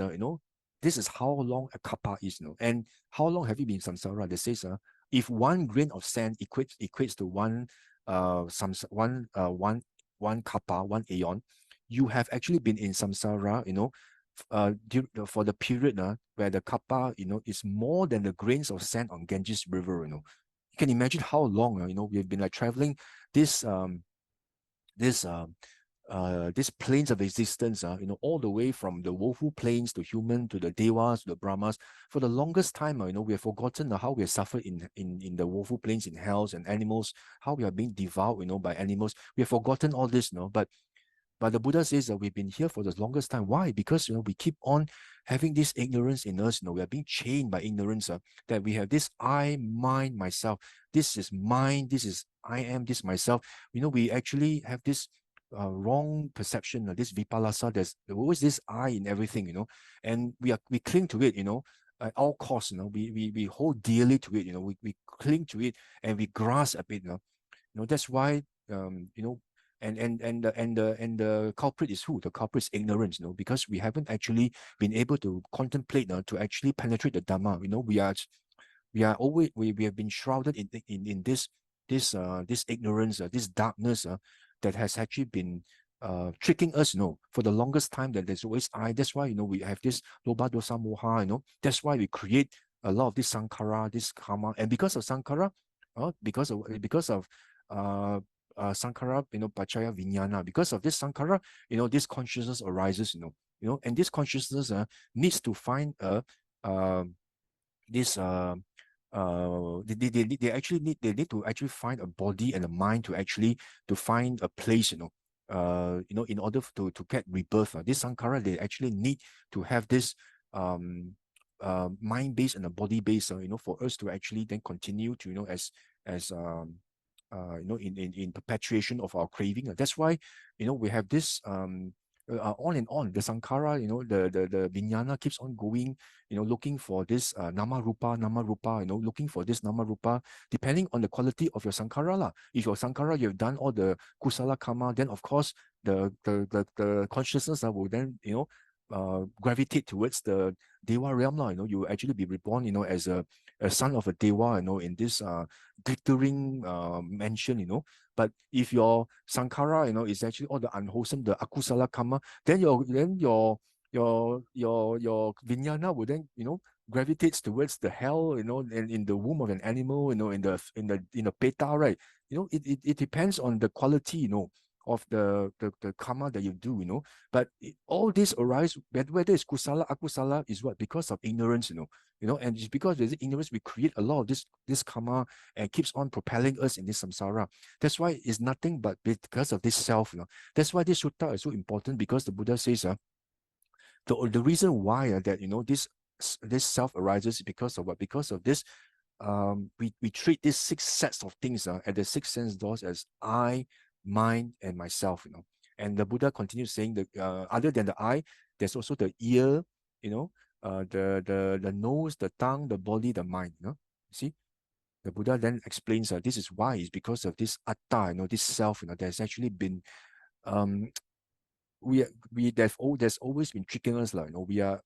this is how long a kappa is, and how long have you been samsara? They says, if 1 grain of sand equates to one kappa, 1 aeon, you have actually been in samsara, for the period where the kappa, is more than the grains of sand on Ganges River. You can imagine how long, we've been like traveling this planes of existence, all the way from the woeful plains to human, to the devas, to the brahmas. For the longest time, we have forgotten how we have suffered in the woeful plains, in hells, and animals, how we are being devoured, by animals. We have forgotten all this, but the Buddha says that we've been here for the longest time. Why? Because we keep on having this ignorance in us. We are being chained by ignorance. That we have this I, mine, myself. This is mine. This is I am. This myself. We actually have this wrong perception. This vipallasa. There's always this I in everything. And we cling to it. at all costs, we hold dearly to it, we cling to it and we grasp a bit, that's why, and the culprit is who? The culprit is ignorance, because we haven't actually been able to contemplate, to actually penetrate the Dhamma. We have been shrouded in this ignorance, this darkness, that has actually been tricking us, for the longest time, that there's always I. That's why, we have this loba dosa moha, that's why we create a lot of this sankhara, this karma. And because of sankhara, because of sankhara, pachaya vijnana, because of this sankhara, this consciousness arises, and this consciousness needs to find this they actually need to actually find a body and a mind to find a place, in order to get rebirth. This sankhara, they actually need to have this mind base and a body base, for us to actually then continue to, as in perpetuation of our craving. That's why, we have this on and on, the sankhara, the vijnana keeps on going, looking for this nama rupa, looking for this nama rupa, depending on the quality of your sankhara lah. If your sankhara, you've done all the kusala karma, then of course the consciousness will then gravitate towards the Deva realm lah. You actually be reborn, as a son of a Deva, in this glittering mansion, But if your sankhara, is actually all the unwholesome, the akusala karma, then your vijnana will then, gravitates towards the hell, and in the womb of an animal, in the peta, right? It depends on the quality, of the karma that you do, But all this arise, whether it's kusala, akusala, is what? Because of ignorance, and it's because there's ignorance, we create a lot of this karma and keeps on propelling us in this samsara. That's why it's nothing but because of this self, That's why this sutta is so important, because the Buddha says, the reason why that, this self arises is because of what? Because of this, we treat these 6 sets of things at the 6 sense doors as I, mine, and myself, And the Buddha continues saying that other than the eye, there's also the ear, the nose, the tongue, the body, the mind. See, the Buddha then explains this is why. It's because of this atta, this self, there's actually been there's always been tricking us, we are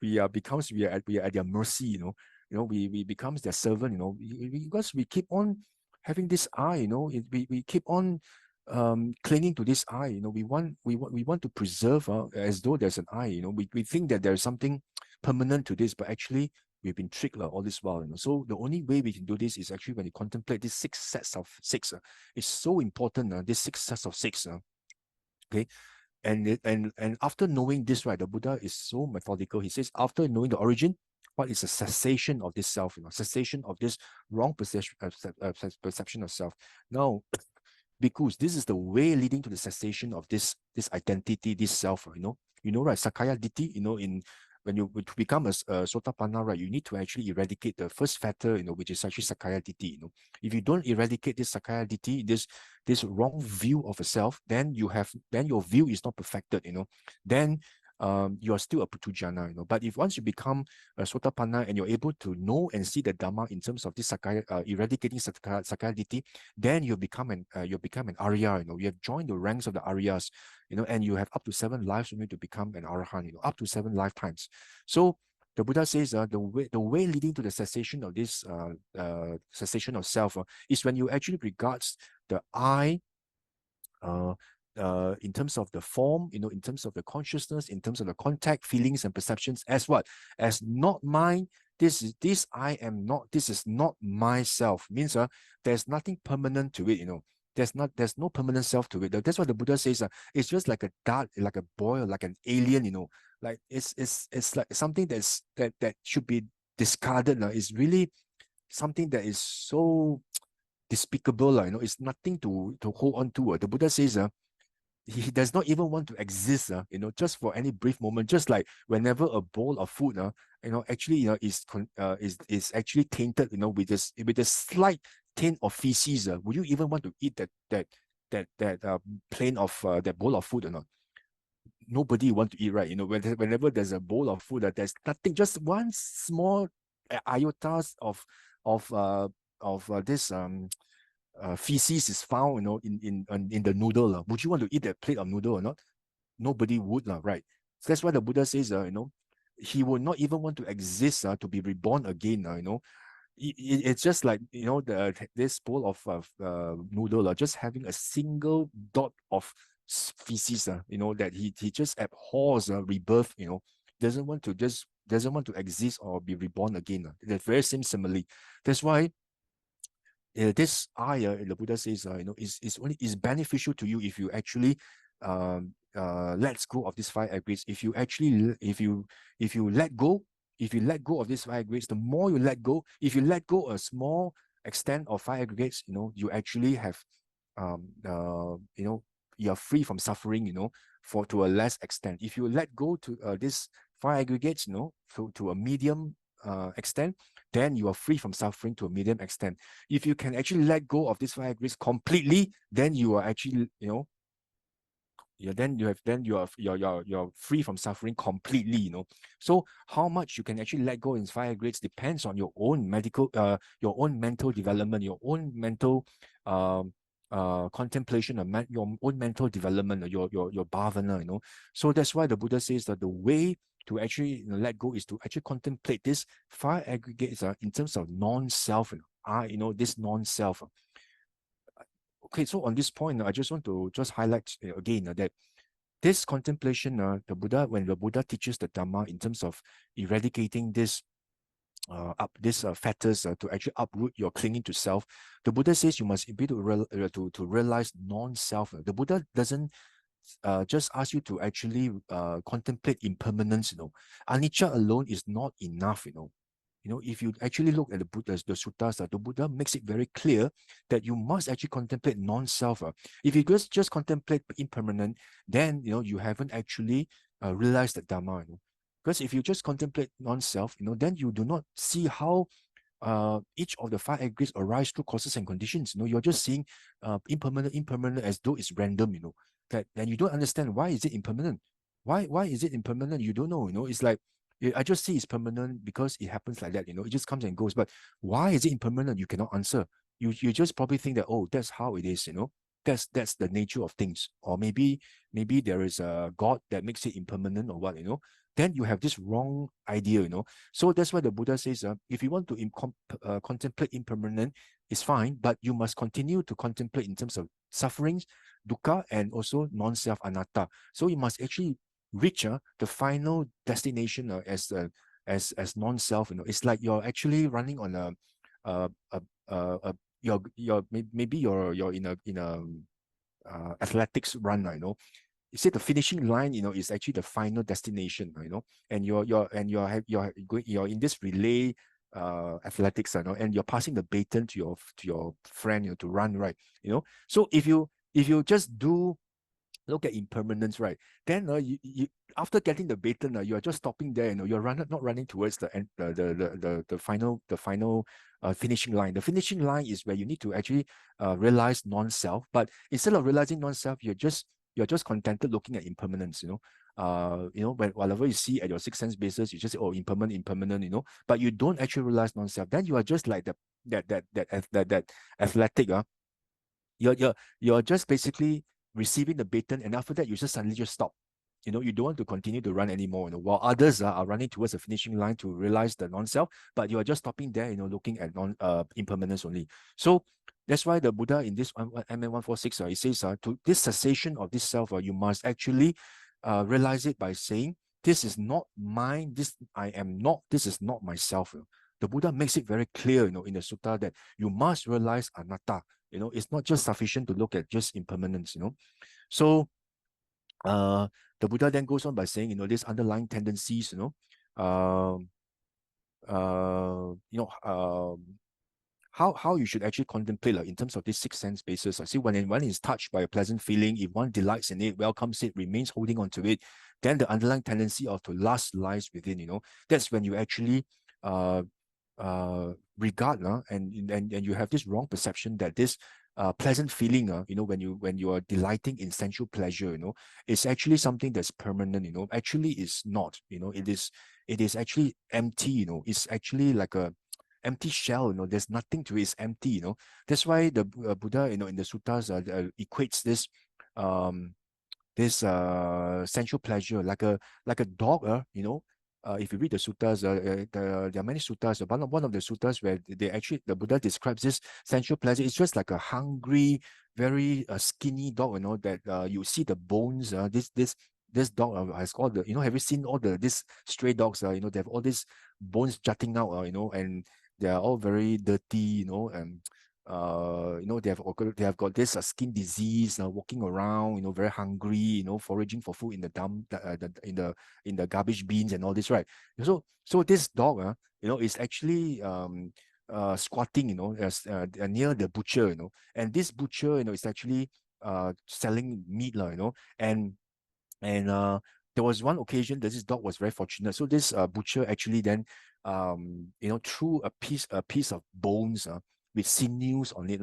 at their mercy, we becomes their servant, because we keep on having this I, we keep on clinging to this I, we want to preserve as though there's an I, we think that there's something permanent to this, but actually we've been tricked all this while, So the only way we can do this is actually when you contemplate these 6 sets of 6. It's so important, these 6 sets of 6. Okay. And after knowing this, right, the Buddha is so methodical. He says, after knowing the origin, what is a cessation of this self, cessation of this wrong perception of self. Now, because this is the way leading to the cessation of this identity, this self, right, Sakaya Ditti, when you become a Sotapanna, right, you need to actually eradicate the first factor, which is actually Sakaya Ditti. If you don't eradicate this Sakaya Ditti, this wrong view of a self, then your view is not perfected, Then you are still a Putujana, But if once you become a Sotapanna and you're able to know and see the Dhamma in terms of this Sakaya, eradicating Sakaya Ditti, then you become an Arya, You have joined the ranks of the Aryas, and you have up to 7 lives for you to become an Arahant, up to 7 lifetimes. So the Buddha says the way leading to the cessation of this cessation of self is when you actually regards the I in terms of the form, in terms of the consciousness, in terms of the contact, feelings, and perceptions as what? As not mine. This is not myself. Means there's nothing permanent to it, There's no permanent self to it. That's what the Buddha says. It's just like a dart, like a boy, like an alien, Like it's like something that should be discarded. It's really something that is so despicable. It's nothing to hold on to. The Buddha says he does not even want to exist, just for any brief moment. Just like whenever a bowl of food, actually, is actually tainted, with a slight taint of feces. Would you even want to eat that plane of that bowl of food or not? nobody want to eat, right? Whenever there's a bowl of food, there's nothing, just one small iota of this feces is found, in the noodle. Would you want to eat that plate of noodle or not? Nobody would, right? So that's why the Buddha says, he would not even want to exist to be reborn again. It's just like, this bowl of noodle, just having a single dot of feces, that he just abhors rebirth, doesn't want to exist or be reborn again. The very same simile. That's why this the Buddha says, is beneficial to you if you actually let go of these 5 aggregates. If you let go of these 5 aggregates, the more you let go, if you let go a small extent of 5 aggregates, you actually have, you're free from suffering, to a less extent. If you let go to this 5 aggregates, to a medium extent, then you are free from suffering to a medium extent. If you can actually let go of these 5 aggregates completely, then you are actually, you're free from suffering completely. So how much you can actually let go in 5 aggregates depends on your own your own mental development, your own mental contemplation, your own mental development, your bhavana. So that's why the Buddha says that the way to actually let go is to actually contemplate this 5 aggregates in terms of non-self, this non-self. Okay, so on this point, I just want to highlight again that this contemplation, when the Buddha teaches the Dhamma in terms of eradicating this fetters to actually uproot your clinging to self, the Buddha says you must be to realize non-self. The Buddha doesn't just ask you to actually contemplate impermanence. Anicca alone is not enough. If you actually look at the suttas, the Buddha makes it very clear that you must actually contemplate non-self. If you just contemplate impermanent, then you haven't actually realized the Dhamma. Because if you just contemplate non-self, then you do not see how each of the 5 aggregates arise through causes and conditions. You're just seeing impermanent as though it's random. And you don't understand why is it impermanent. Why is it impermanent? You don't know. It's like, I just see it's permanent because it happens like that. It just comes and goes. But why is it impermanent? You cannot answer. You just probably think that, oh, that's how it is. That's the nature of things. Or maybe there is a God that makes it impermanent or what. Then you have this wrong idea. So that's why the Buddha says, if you want to contemplate impermanent, it's fine, but you must continue to contemplate in terms of sufferings, dukkha, and also non-self, anatta. So you must actually reach the final destination as non-self. It's like you're actually running on maybe you're in a athletics run. You see the finishing line, is actually the final destination. And you're in this relay athletics, and you're passing the baton to your friend, to run, right? So if you just look at impermanence, right? Then you after getting the baton, you are just stopping there. You're not running towards the final finishing line. The finishing line is where you need to actually realize non-self. But instead of realizing non-self, you're just contented looking at impermanence. When whatever you see at your 6 sense basis, you just say, oh, impermanent. But you don't actually realize non-self. Then you are just like that athletic. You're just basically receiving the baton, and after that you just suddenly just stop. You don't want to continue to run anymore. While others are running towards the finishing line to realize the non-self, but you are just stopping there. Looking at impermanence only. So that's why the Buddha in this MN146, he says to this cessation of this self, you must actually realize it by saying, this is not mine. This I am not. This is not myself. The Buddha makes it very clear, in the sutta that you must realize anatta. It's not just sufficient to look at just impermanence. So the Buddha then goes on by saying, these underlying tendencies, how you should actually contemplate in terms of this 6 sense basis. I see when one is touched by a pleasant feeling, if one delights in it, welcomes it, remains holding on to it, then the underlying tendency of to lust lies within. That's when you actually regard and you have this wrong perception that this pleasant feeling, when you are delighting in sensual pleasure, it's actually something that's permanent, actually it's not, it is actually empty, it's actually like a empty shell, there's nothing to it, it's empty, that's why the Buddha, in the suttas equates um this sensual pleasure like a dog, if you read the suttas, there are many suttas. One of the suttas where the Buddha describes this sensual pleasure. It's just like a hungry, very skinny dog. That you see the bones. This dog has all the. Have you seen all these stray dogs? They have all these bones jutting out. And they are all very dirty. And they have got this skin disease, walking around, very hungry, foraging for food in the dump, in the garbage bins and all this, right? So this dog, is actually squatting, near the butcher, and this butcher, is actually selling meat, and there was one occasion that this dog was very fortunate. So this butcher actually then threw a piece of bones with sinews on it,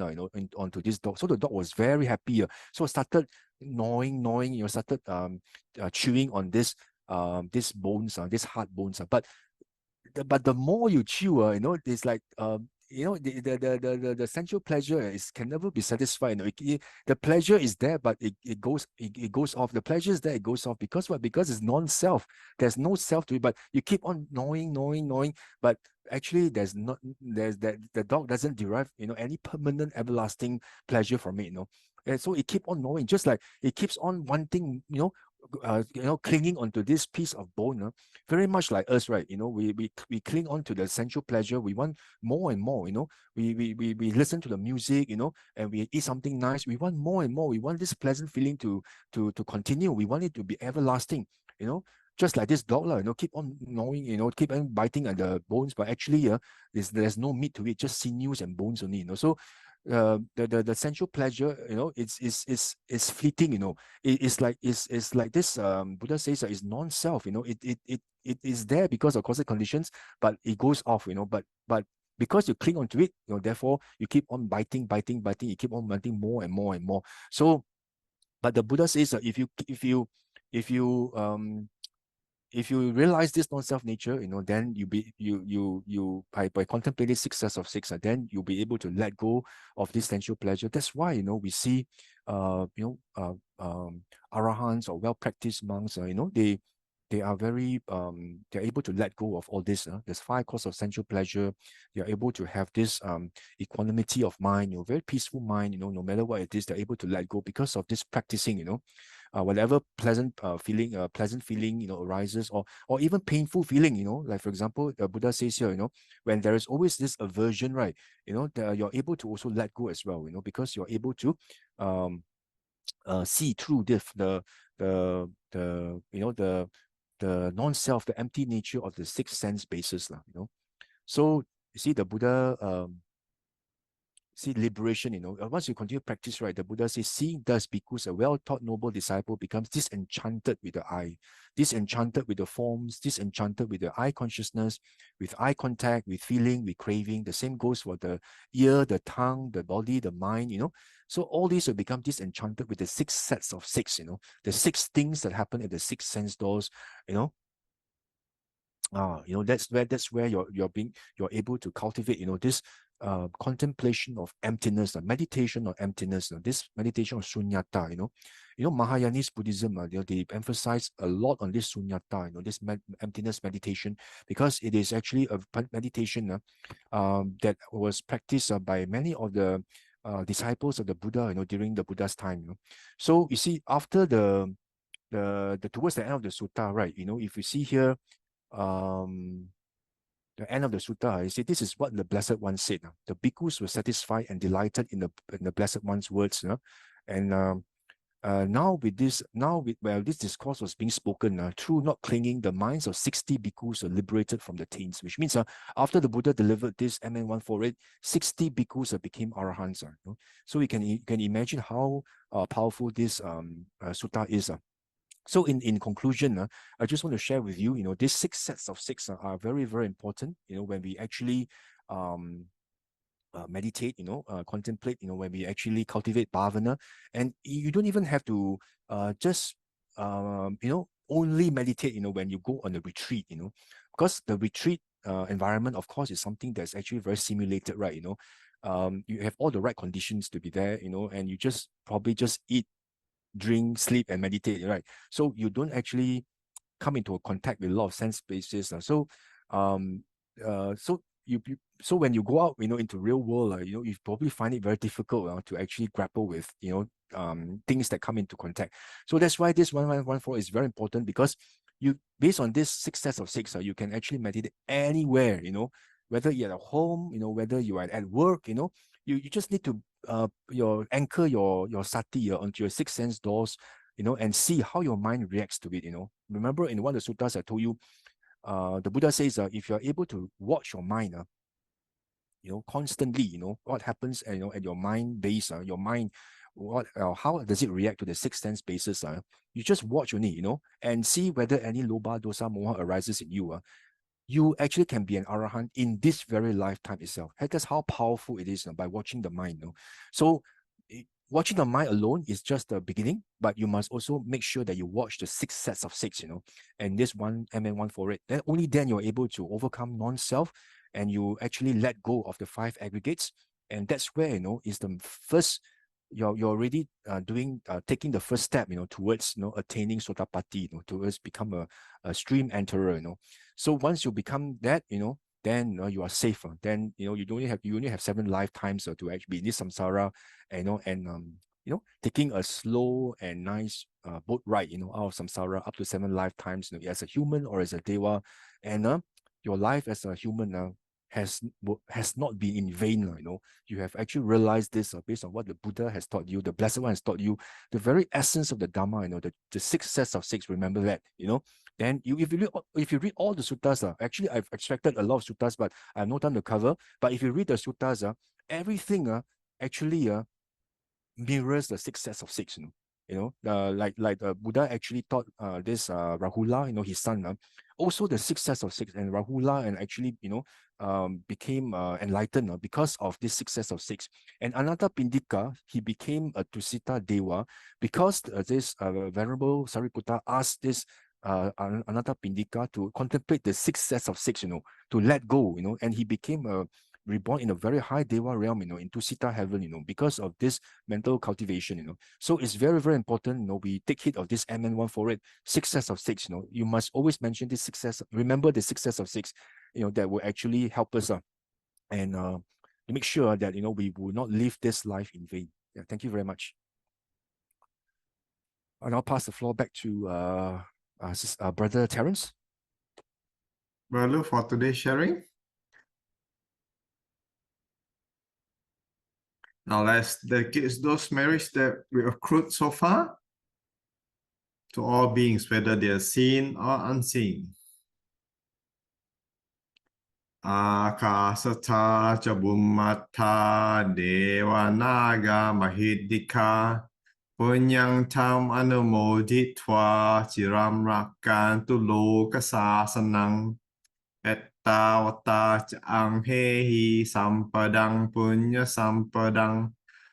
onto this dog. So the dog was very happy. So it started gnawing, started chewing on this bones, this hard bones. But the more you chew, it's like the sensual pleasure can never be satisfied. The pleasure is there, but it goes off. The pleasure is there, it goes off because what? Because it's non-self. There's no self to it, but you keep on gnawing, but actually there's that the dog doesn't derive any permanent everlasting pleasure from it. And so it keep on gnawing, just like it keeps on wanting, clinging onto this piece of bone, very much like us, right? We cling on to the sensual pleasure. We want more and more. We listen to the music, and we eat something nice. We want more and more. We want this pleasant feeling to continue. We want it to be everlasting. Just like this dog, keep on gnawing, keep on biting at the bones, but actually, there's no meat to it, just sinews and bones only. So the sensual pleasure, it's fleeting. It's like this Buddha says that it's non-self. It is there because of causal conditions, but it goes off. But because you cling onto it, therefore you keep on biting, you keep on wanting more and more and more. So, but the Buddha says that if you realize this non-self nature, then you by contemplating 6 sets of 6, then you'll be able to let go of this sensual pleasure. That's why we see arahants or well-practiced monks, they are very they're able to let go of all this. There's 5 causes of sensual pleasure. They're able to have this equanimity of mind, very peaceful mind, no matter what it is, they're able to let go because of this practicing. Whatever pleasant feeling arises, or even painful feeling, like for example, the Buddha says here, when there is always this aversion, right, you're able to also let go as well, because you're able to see through the non-self, the empty nature of the 6 sense bases, So you see the Buddha see liberation, once you continue to practice, right, the Buddha says, seeing thus, bhikkhus, a well-taught noble disciple becomes disenchanted with the eye, disenchanted with the forms, disenchanted with the eye consciousness, with eye contact, with feeling, with craving. The same goes for the ear, the tongue, the body, the mind, So all these will become disenchanted with the 6 sets of 6, the 6 things that happen at the 6 sense doors, that's where you're able to cultivate, this contemplation of emptiness, meditation on emptiness, this meditation of sunyata, Mahayanist Buddhism, they emphasize a lot on this sunyata, this emptiness meditation, because it is actually a meditation that was practiced by many of the disciples of the Buddha, during the Buddha's time. So you see, after the towards the end of the sutta, right, if you see here, the end of the sutta, you see, this is what the Blessed One said. The bhikkhus were satisfied and delighted in the Blessed One's words. And now while this discourse was being spoken, through not clinging, the minds of 60 bhikkhus were liberated from the taints, which means after the Buddha delivered this MN 148, 60 bhikkhus became arahants. So you can imagine how powerful this sutta is. So in conclusion, I just want to share with you, these 6 sets of 6 are very, very important, when we actually meditate, contemplate, when we actually cultivate bhavana. And you don't even have to just, only meditate, when you go on a retreat, because the retreat environment, of course, is something that's actually very simulated, right? You have all the right conditions to be there, and you just probably just eat, drink, sleep, and meditate, right? So you don't actually come into a contact with a lot of sense spaces. So when you go out, into real world, you probably find it very difficult to actually grapple with, things that come into contact. So that's why this 1114 is very important, because you, based on this 6 sets of 6, you can actually meditate anywhere, whether you're at home, whether you are at work, you just need to anchor your sati onto your 6 sense doors, and see how your mind reacts to it. Remember, in one of the suttas I told you, the Buddha says, if you're able to watch your mind, constantly, what happens, at your mind base, your mind, how does it react to the 6 sense bases? You just watch only, and see whether any lobha, dosa, moha arises in you. You actually can be an arahant in this very lifetime itself. That's how powerful it is by watching the mind. So watching the mind alone is just the beginning, but you must also make sure that you watch the 6 sets of 6, and this one MN148. Then only then you're able to overcome non-self, and you actually let go of the 5 aggregates. And that's where, is the first, you're already taking the first step, towards, attaining Sotapatti, towards become a stream enterer, So once you become that, then you are safer. Then you only have 7 lifetimes to actually be in this samsara, and taking a slow and nice boat ride, out of samsara up to 7 lifetimes, as a human or as a deva, and your life as a human has not been in vain. You have actually realized this based on what the Buddha has taught you, the Blessed One has taught you, the very essence of the Dhamma. The 6 sets of 6. Remember that. Then if you read all the suttas, actually I've extracted a lot of suttas, but I have no time to cover. But if you read the suttas, everything actually mirrors the 6 sets of 6. Like Buddha actually taught this Rahula, his son, also the 6 sets of 6, and Rahula and actually became enlightened because of this 6 sets of 6. And Anatta Pindika, he became a Tusita Deva because this Venerable Sariputta asked this Anatta Pindika to contemplate the 6 sets of 6, to let go, and he became reborn in a very high Deva realm, into Sita heaven, because of this mental cultivation, So it's very, very important, we take heed of this MN148, 6 sets of 6, You must always mention this 6 sets, remember the 6 sets of 6, that will actually help us, and to make sure that, we will not live this life in vain. Yeah, thank you very much. And I'll pass the floor back to Brother Terence.
Brother, for today's sharing. Now let's dedicate those merits that we accrued so far to all beings, whether they are seen or unseen. Akasata Chabummata Devanaga Mahidika Punyang Tam Anumoditwa Chiram Rakantu Lokasasanang Ettawata Chang Hehi Sampadang Punya Sampadang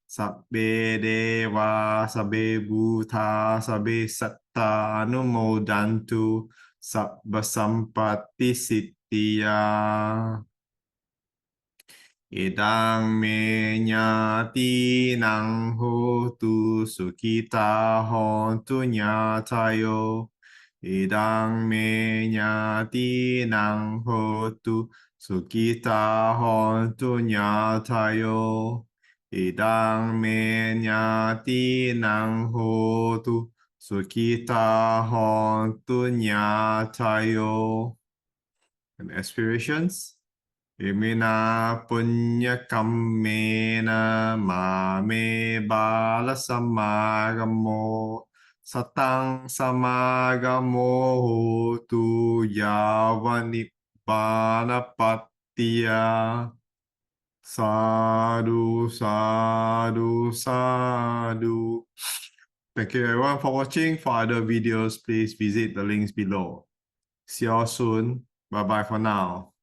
Sabbe Deva Sabbe Bhuta Sabbe Satta Anumodantu Sabba Sampatti Siddhya Idang me nyati nang hotu sukita hontu nyatayo Idang me nyati nang hotu sukita hontu nyatayo Idang me nyati nang hotu sukita hontu nyatayo. And aspirations. Imina punya kammena mame bala samagamo satang samagamo hotu yavanibbana pattiya. Sadhu, sadhu, sadhu. Thank you everyone for watching. For other videos, please visit the links below. See you all soon. Bye-bye for now.